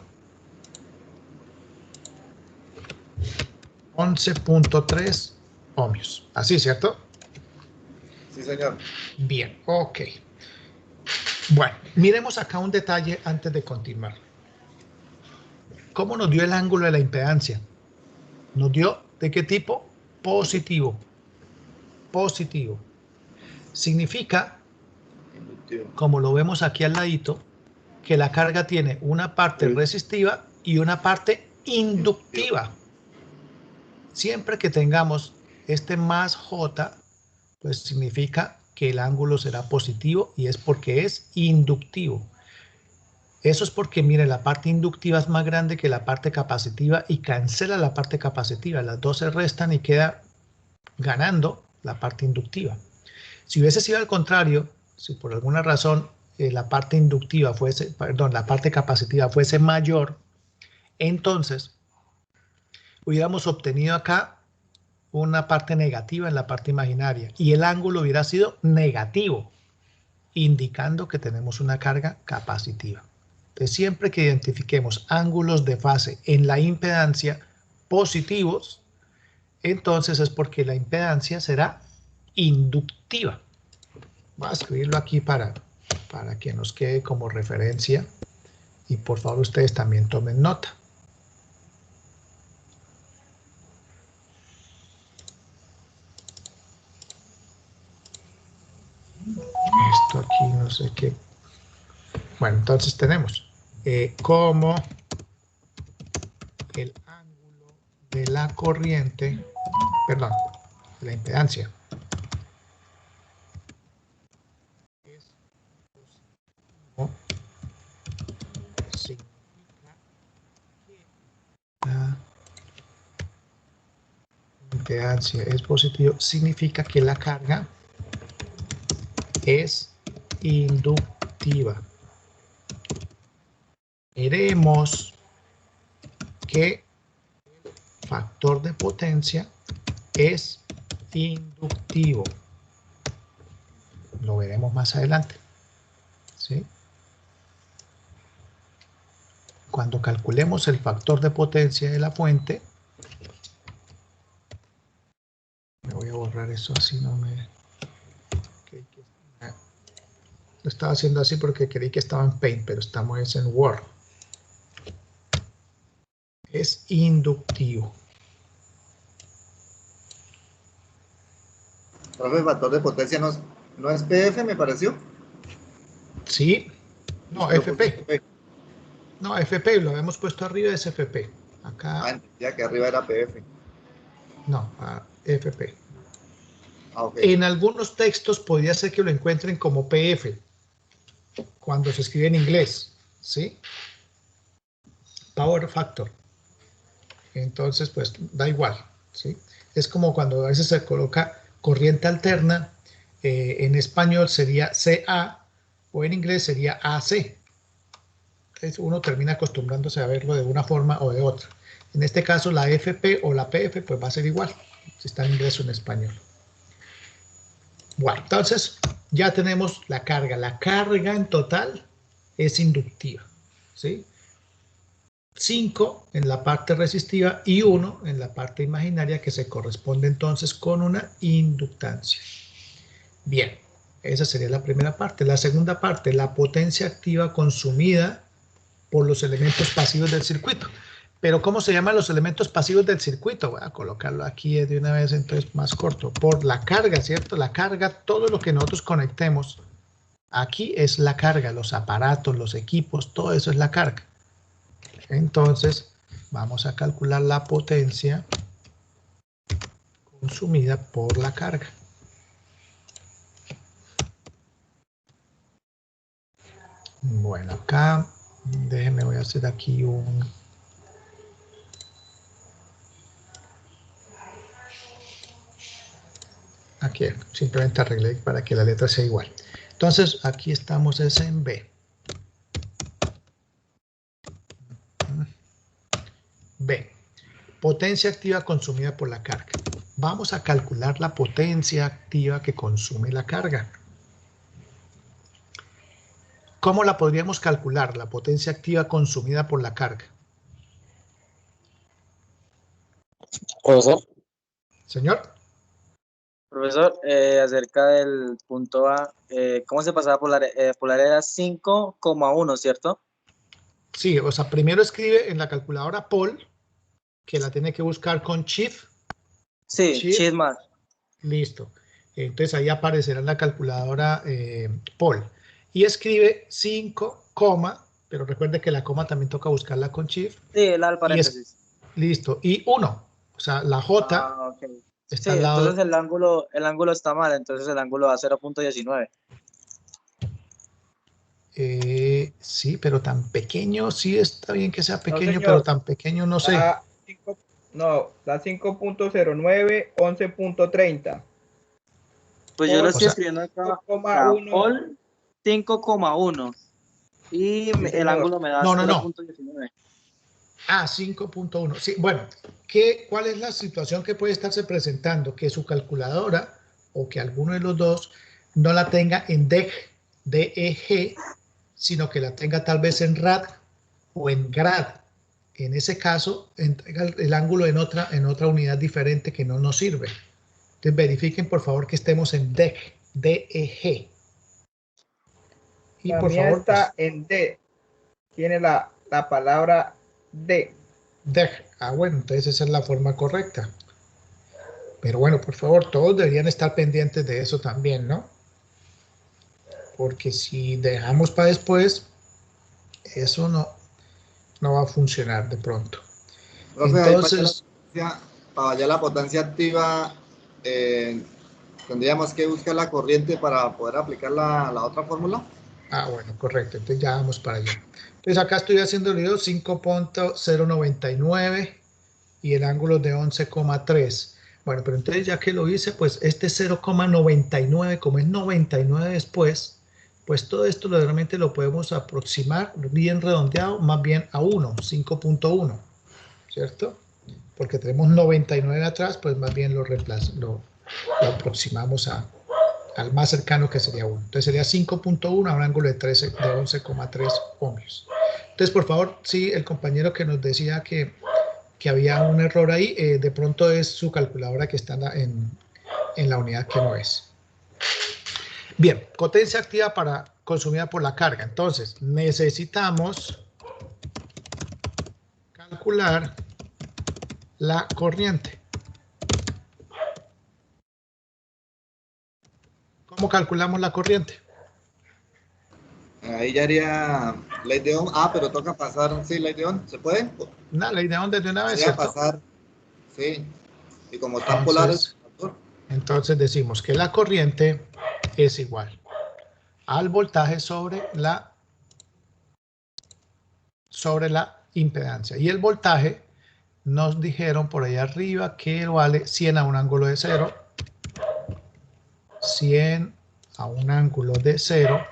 A: 11.3 ohmios. Así, ¿cierto?
F: Sí, señor.
A: Bien, ok. Bueno, miremos acá un detalle antes de continuar. ¿Cómo nos dio el ángulo de la impedancia? Nos dio, ¿de qué tipo? Positivo. Positivo. Significa, como lo vemos aquí al ladito, que la carga tiene una parte resistiva y una parte inductiva. Siempre que tengamos este más J, pues significa que el ángulo será positivo y es porque es inductivo. Eso es porque, miren, la parte inductiva es más grande que la parte capacitiva y cancela la parte capacitiva. Las dos se restan y queda ganando la parte inductiva. Si hubiese sido al contrario, si por alguna razón la parte inductiva fuese, perdón, la parte capacitiva fuese mayor, entonces hubiéramos obtenido acá una parte negativa en la parte imaginaria y el ángulo hubiera sido negativo, indicando que tenemos una carga capacitiva. Entonces, siempre que identifiquemos ángulos de fase en la impedancia positivos, entonces es porque la impedancia será inductiva. Voy a escribirlo aquí para que nos quede como referencia y por favor ustedes también tomen nota. Esto aquí no sé qué. Bueno, entonces tenemos como el ángulo de la corriente, perdón, de la impedancia es positivo, significa que la impedancia es positivo, significa que la carga es inductiva. Veremos que el factor de potencia es inductivo. Lo veremos más adelante. ¿Sí? Cuando calculemos el factor de potencia de la fuente, me voy a borrar eso así, no me... Lo estaba haciendo así porque creí que estaba en Paint, pero estamos en Word. Es inductivo.
F: Profe, el factor de potencia no es PF, me pareció.
A: Sí. No, FP. No, FP, lo habíamos puesto arriba, es FP. Acá.
F: Ya que arriba era PF.
A: No, FP.
F: Okay.
A: En algunos textos podría ser que lo encuentren como PF, cuando se escribe en inglés, ¿sí? Power factor. Entonces, pues, da igual, ¿sí? Es como cuando a veces se coloca corriente alterna, en español sería CA, o en inglés sería AC. Entonces, uno termina acostumbrándose a verlo de una forma o de otra. En este caso, la FP o la PF, pues va a ser igual, si está en inglés o en español. Bueno, entonces ya tenemos la carga. La carga en total es inductiva, ¿sí? 5 en la parte resistiva y 1 en la parte imaginaria, que se corresponde entonces con una inductancia. Bien, esa sería la primera parte. La segunda parte, la potencia activa consumida por los elementos pasivos del circuito. Pero ¿cómo se llaman los elementos pasivos del circuito? Voy a colocarlo aquí de una vez, entonces más corto. Por la carga, ¿cierto? La carga, todo lo que nosotros conectemos aquí es la carga, los aparatos, los equipos, todo eso es la carga. Entonces, vamos a calcular la potencia consumida por la carga. Bueno, acá, déjenme, voy a hacer aquí un... Aquí, simplemente arreglé para que la letra sea igual. Entonces, aquí estamos es en B. B. Potencia activa consumida por la carga. Vamos a calcular la potencia activa que consume la carga. ¿Cómo la podríamos calcular, la potencia activa consumida por la carga?
H: Profesor.
A: Señor.
H: Profesor, acerca del punto A, ¿cómo se pasaba por la era 5,1, ¿cierto?
A: Sí, o sea, primero escribe en la calculadora Paul, que la tiene que buscar con Shift.
H: Sí, Shift más.
A: Listo. Entonces ahí aparecerá en la calculadora Paul. Y escribe 5, pero recuerde que la coma también toca buscarla con Shift.
H: Sí, la del paréntesis.
A: Listo. Y 1. O sea, la J
H: okay.
A: está
H: sí,
A: al lado.
H: Entonces el ángulo está mal, entonces el ángulo va a 0.19.
A: Sí, pero tan pequeño, sí está bien que sea pequeño,
I: no,
A: pero tan pequeño no sé.
I: La 5.09, 11.30.
H: Pues yo lo estoy escribiendo acá. 5,1. Y sí, el ángulo me da 0.19.
A: Ah, 5.1. Sí, bueno, ¿cuál es la situación que puede estarse presentando? Que su calculadora, o que alguno de los dos, no la tenga en DEG, sino que la tenga tal vez en rad o en grad. En ese caso, entrega el ángulo en otra unidad diferente que no nos sirve. Entonces verifiquen por favor que estemos en DEG. Y
I: la
A: por
I: mía
A: favor,
I: está en D. Tiene la palabra D.
A: DEG. Ah, bueno, entonces esa es la forma correcta. Pero bueno, por favor, todos deberían estar pendientes de eso también, ¿no? Porque si dejamos para después, eso no va a funcionar de pronto.
F: Profe,
A: entonces,
F: para hallar la potencia activa, tendríamos que buscar la corriente para poder aplicar la otra fórmula.
A: Ah, bueno, correcto. Entonces ya vamos para allá. Entonces acá estoy haciendo el video 5.099 y el ángulo de 11,3. Bueno, pero entonces ya que lo hice, pues este 0,99, como es 99 después, pues todo esto realmente lo podemos aproximar bien redondeado, más bien a 1, 5.1, ¿cierto? Porque tenemos 99 atrás, pues más bien lo aproximamos al más cercano, que sería 1. Entonces sería 5.1 a un ángulo de 11,3 ohmios. Entonces, por favor, sí, el compañero que nos decía que había un error ahí, de pronto es su calculadora que está en la unidad que no es. Bien, potencia activa consumida por la carga. Entonces, necesitamos calcular la corriente. ¿Cómo calculamos la corriente?
F: Ahí ya haría ley de Ohm. Ah, pero toca pasar, sí, ley de Ohm. ¿Se puede?
A: No, ley de Ohm desde una vez,
F: ¿cierto? Pasar, sí. Y como están polares.
A: Entonces decimos que la corriente es igual al voltaje sobre la impedancia. Y el voltaje nos dijeron por ahí arriba que vale 100 a un ángulo de 0. 100 a un ángulo de 0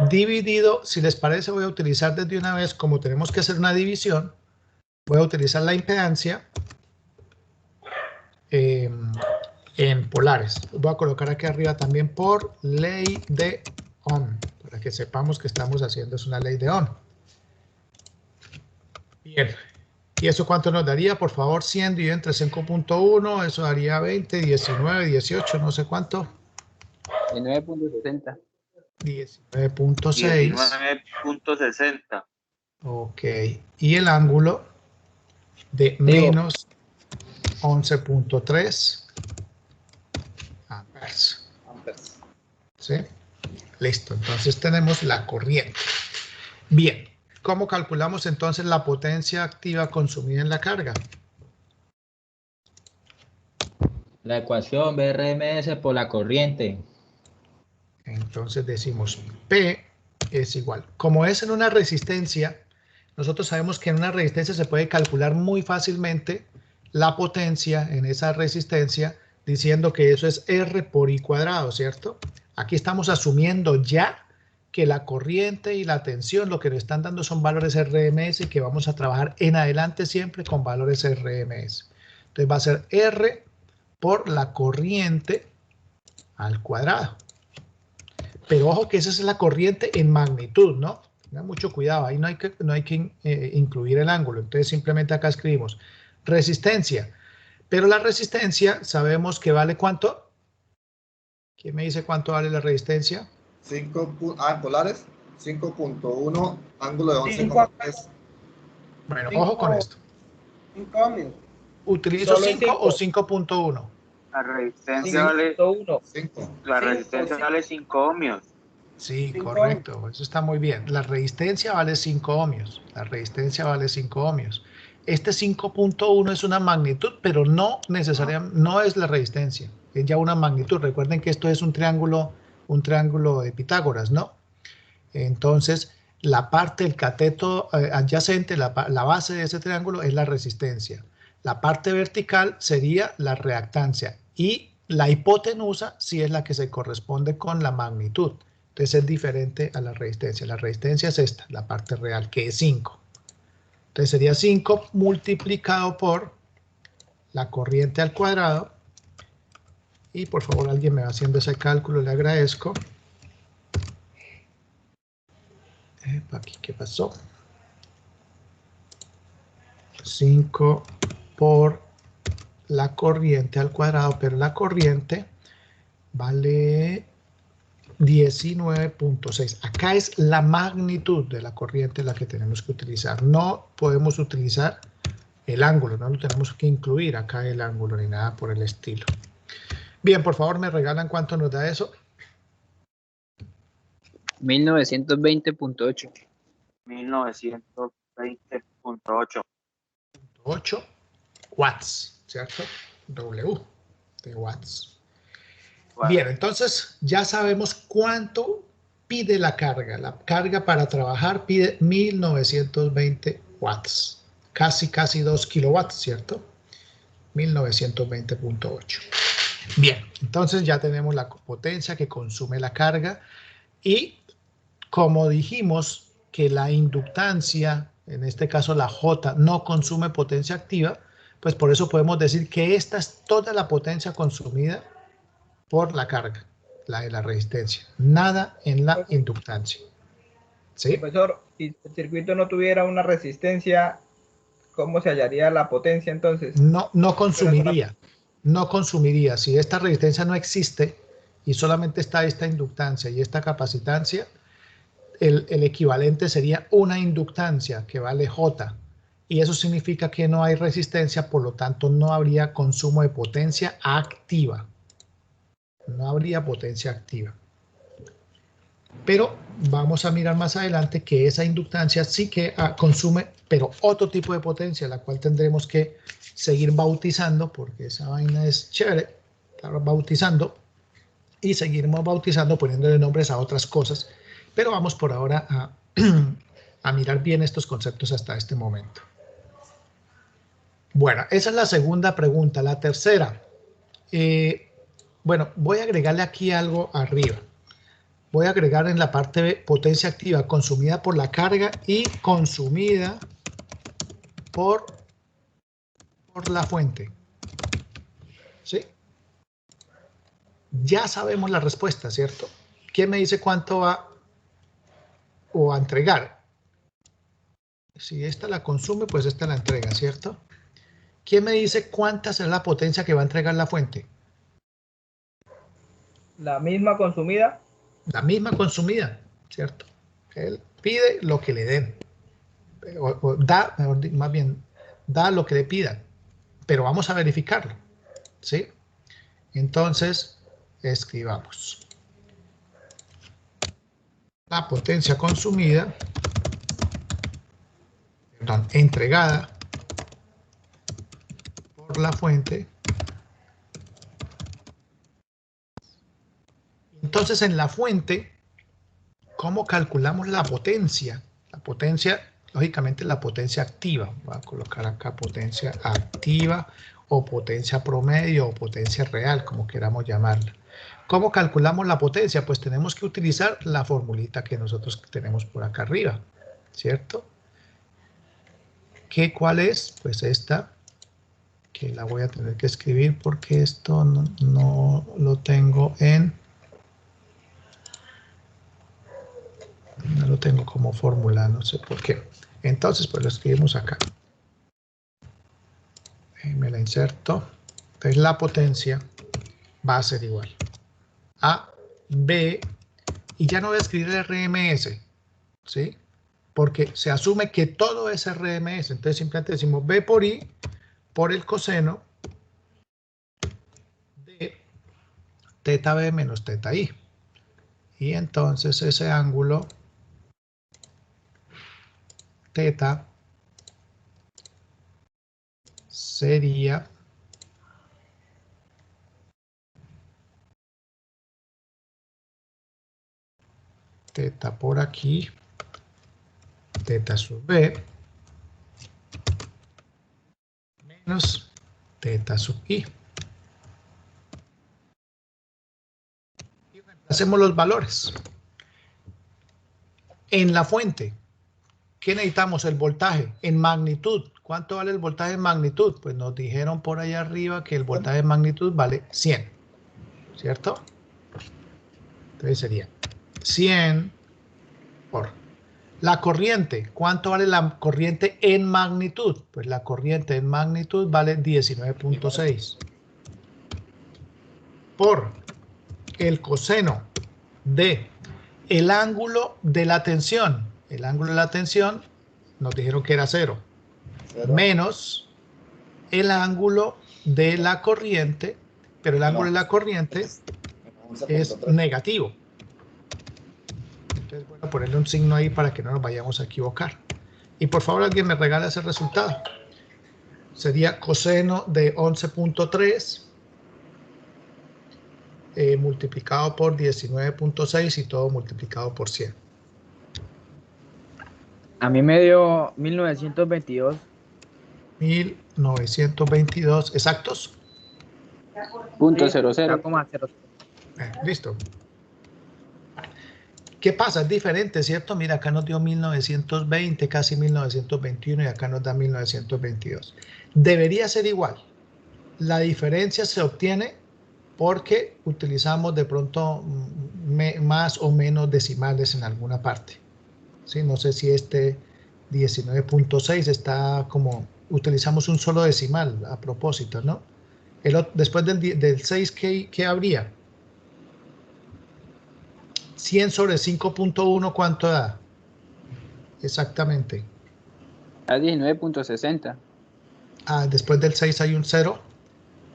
A: dividido, si les parece voy a utilizar desde una vez, como tenemos que hacer una división, voy a utilizar la impedancia en polares. Voy a colocar aquí arriba también por ley de Ohm, para que sepamos que estamos haciendo es una ley de Ohm. Bien. ¿Y eso cuánto nos daría? Por favor, 100 dividido entre 5.1, eso daría 20, 19, 18, no sé cuánto.
E: 19.60.
A: 19.6.
C: 19.60.
A: Ok. Y el ángulo de menos 11.3 amperes. ¿Sí? Listo. Entonces tenemos la corriente. Bien. ¿Cómo calculamos entonces la potencia activa consumida en la carga?
E: La ecuación BRMS por la corriente.
A: Entonces decimos P es igual. Como es en una resistencia, nosotros sabemos que en una resistencia se puede calcular muy fácilmente la potencia en esa resistencia diciendo que eso es R por I cuadrado, ¿cierto? Aquí estamos asumiendo ya que la corriente y la tensión lo que nos están dando son valores RMS y que vamos a trabajar en adelante siempre con valores RMS. Entonces va a ser R por la corriente al cuadrado. Pero ojo que esa es la corriente en magnitud, ¿no? Tengan mucho cuidado, ahí no hay que incluir el ángulo. Entonces simplemente acá escribimos resistencia. Pero la resistencia sabemos que vale ¿cuánto? ¿Quién me dice cuánto vale la resistencia?
F: 5 polares, 5.1, ángulo de 11,3.
A: Bueno, ojo con esto.
G: 5 ohmios.
A: ¿Utilizo 5 o 5.1?
C: La resistencia vale
F: 5.
C: La resistencia vale 5 ohmios.
A: Sí,
G: 5
A: correcto. Eso está muy bien. La resistencia vale 5 ohmios. La resistencia vale 5 ohmios. Este 5.1 es una magnitud, pero no necesariamente, no es la resistencia. Es ya una magnitud. Recuerden que esto es un triángulo de Pitágoras, ¿no? Entonces, la parte del cateto adyacente, la base de ese triángulo es la resistencia. La parte vertical sería la reactancia y la hipotenusa sí es la que se corresponde con la magnitud. Entonces es diferente a la resistencia. La resistencia es esta, la parte real, que es 5. Entonces sería 5 multiplicado por la corriente al cuadrado. Y por favor alguien me va haciendo ese cálculo, le agradezco. Aquí, ¿qué pasó? 5 por la corriente al cuadrado, pero la corriente vale 19.6. Acá es la magnitud de la corriente la que tenemos que utilizar. No podemos utilizar el ángulo, no lo tenemos que incluir acá el ángulo ni nada por el estilo. Bien, por favor, ¿me regalan cuánto nos da eso?
H: 1920.8.
C: 1920.8.
A: 8 watts, ¿cierto? W de watts. Bien, entonces ya sabemos cuánto pide la carga. La carga para trabajar pide 1920 watts. Casi 2 kilowatts, ¿cierto? 1920.8. Bien, entonces ya tenemos la potencia que consume la carga y como dijimos que la inductancia, en este caso la J, no consume potencia activa, pues por eso podemos decir que esta es toda la potencia consumida por la carga, la de la resistencia, nada en la inductancia. ¿Sí?
I: Profesor, si el circuito no tuviera una resistencia, ¿cómo se hallaría la potencia entonces?
A: No consumiría. Si esta resistencia no existe y solamente está esta inductancia y esta capacitancia, el equivalente sería una inductancia que vale J. Y eso significa que no hay resistencia, por lo tanto no habría consumo de potencia activa. No habría potencia activa. Pero vamos a mirar más adelante que esa inductancia sí que consume, pero otro tipo de potencia, la cual tendremos que seguir bautizando, porque esa vaina es chévere, estar bautizando, y seguiremos bautizando, poniéndole nombres a otras cosas. Pero vamos por ahora a mirar bien estos conceptos hasta este momento. Bueno, esa es la segunda pregunta. La tercera. Bueno, voy a agregarle aquí algo arriba. Voy a agregar en la parte de potencia activa consumida por la carga y consumida por la fuente. ¿Sí? Ya sabemos la respuesta, ¿cierto? ¿Quién me dice cuánto va a entregar? si esta la consume, pues esta la entrega, ¿cierto? ¿Quién me dice cuánta será la potencia que va a entregar la fuente?
I: La misma consumida.
A: La misma consumida, ¿cierto? Él pide lo que le den. O da, más bien, da lo que le pidan. Pero vamos a verificarlo, ¿sí? Entonces, escribamos. La potencia consumida, perdón, entregada por la fuente. Entonces, en la fuente, ¿cómo calculamos la potencia? La potencia, lógicamente, la potencia activa. Voy a colocar acá potencia activa o potencia promedio o potencia real, como queramos llamarla. ¿Cómo calculamos la potencia? Pues tenemos que utilizar la formulita que nosotros tenemos por acá arriba, ¿cierto? ¿Cuál es? Pues esta, que la voy a tener que escribir porque esto no lo tengo en... No lo tengo como fórmula, no sé por qué. Entonces, pues lo escribimos acá. Me la inserto. Entonces, la potencia va a ser igual a B, y ya no voy a escribir RMS, ¿sí? Porque se asume que todo es RMS. Entonces, simplemente decimos B por I por el coseno de teta B menos teta I. Y entonces ese ángulo teta sería teta por aquí, teta sub B, menos teta sub I. Y hacemos los valores. En la fuente, ¿qué necesitamos? El voltaje en magnitud. ¿Cuánto vale el voltaje en magnitud? Pues nos dijeron por allá arriba que el voltaje en magnitud vale 100, ¿cierto? Entonces sería 100 por la corriente. ¿Cuánto vale la corriente en magnitud? Pues la corriente en magnitud vale 19.6 por el coseno de el ángulo de la tensión. El ángulo de la tensión nos dijeron que era 0. Menos el ángulo de la corriente, pero el ángulo de la corriente es negativo. Entonces, bueno, ponerle un signo ahí para que no nos vayamos a equivocar. Y por favor, alguien me regala ese resultado. Sería coseno de 11.3 multiplicado por 19.6 y todo multiplicado por 100.
H: A mí me dio 1922.
A: 1922, ¿exactos?
H: .00.
A: Listo. ¿Qué pasa? Es diferente, ¿cierto? Mira, acá nos dio 1920, casi 1921 y acá nos da 1922. Debería ser igual. La diferencia se obtiene porque utilizamos de pronto más o menos decimales en alguna parte. ¿Sí? No sé si este 19.6 está como... Utilizamos un solo decimal a propósito, ¿no? Después del 6, ¿qué habría? 100 sobre 5.1, ¿cuánto da? Exactamente.
J: A 19.60.
A: Ah, después del 6 hay un 0.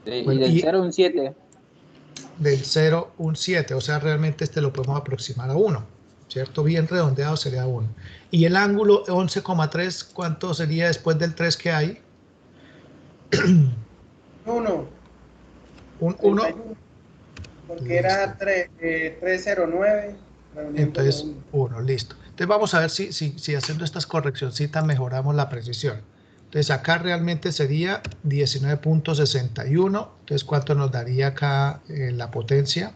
J: Sí,
A: Bueno,
J: y del 0 un 7.
A: Del 0 un 7, o sea, realmente este lo podemos aproximar a 1, ¿cierto? Bien redondeado sería 1. Y el ángulo 11,3, ¿cuánto sería después del 3 que hay?
G: 1.
A: Un 1.
G: Porque era 309.
A: Entonces, 1, listo. Entonces vamos a ver si haciendo estas correccioncitas mejoramos la precisión. Entonces acá realmente sería 19.61. Entonces, ¿cuánto nos daría acá la potencia?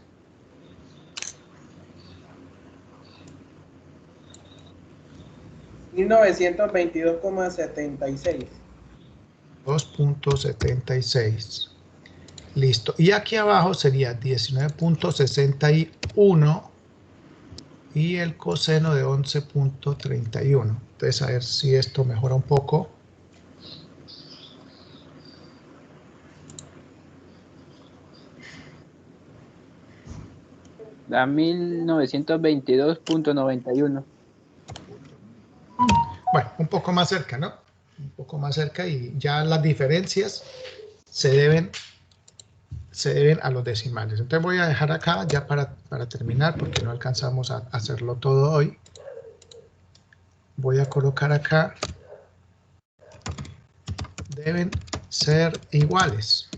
G: $1922,76.
A: 2.76. Listo. Y aquí abajo sería 19.61 y el coseno de 11.31. Entonces, a ver si esto mejora un poco.
J: Da 1922.91.
A: Bueno, un poco más cerca, ¿no? Un poco más cerca y ya las diferencias se deben a los decimales. Entonces voy a dejar acá ya para terminar porque no alcanzamos a hacerlo todo hoy. Voy a colocar acá. Deben ser iguales.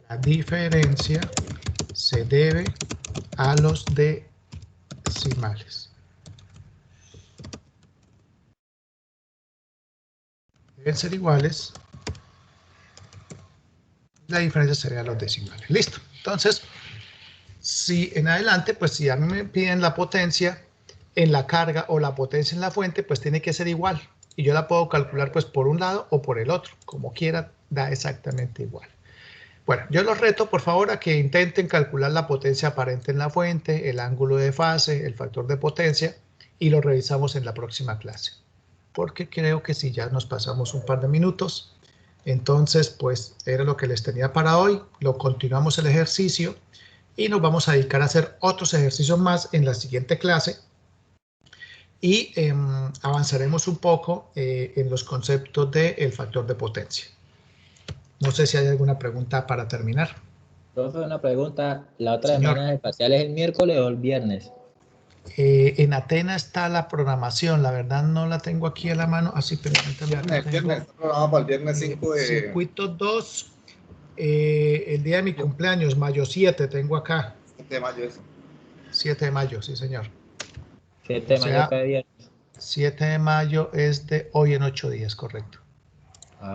A: La diferencia se debe a los decimales. Deben ser iguales. La diferencia sería los decimales. Listo. Entonces, si en adelante, pues si a mí me piden la potencia en la carga o la potencia en la fuente, pues tiene que ser igual. Y yo la puedo calcular pues por un lado o por el otro. Como quiera, da exactamente igual. Bueno, yo los reto por favor a que intenten calcular la potencia aparente en la fuente, el ángulo de fase, el factor de potencia y lo revisamos en la próxima clase. Porque creo que si ya nos pasamos un par de minutos, entonces pues era lo que les tenía para hoy. Lo continuamos el ejercicio y nos vamos a dedicar a hacer otros ejercicios más en la siguiente clase. Y avanzaremos un poco en los conceptos del factor de potencia. No sé si hay alguna pregunta para terminar.
E: Profe, una pregunta. ¿La otra
A: Señor.
E: semana espacial es el miércoles o el viernes?
A: En Atenas está la programación, la verdad no la tengo aquí a la mano, así permítanme.
F: El viernes, está programado para el viernes 5 de...
A: Circuito 2, el día de mi cumpleaños, mayo 7, tengo acá.
F: 7 de mayo eso.
A: 7 de mayo, sí señor.
E: 7 de mayo cada viernes.
A: 7 de mayo es de hoy en 8 días, correcto.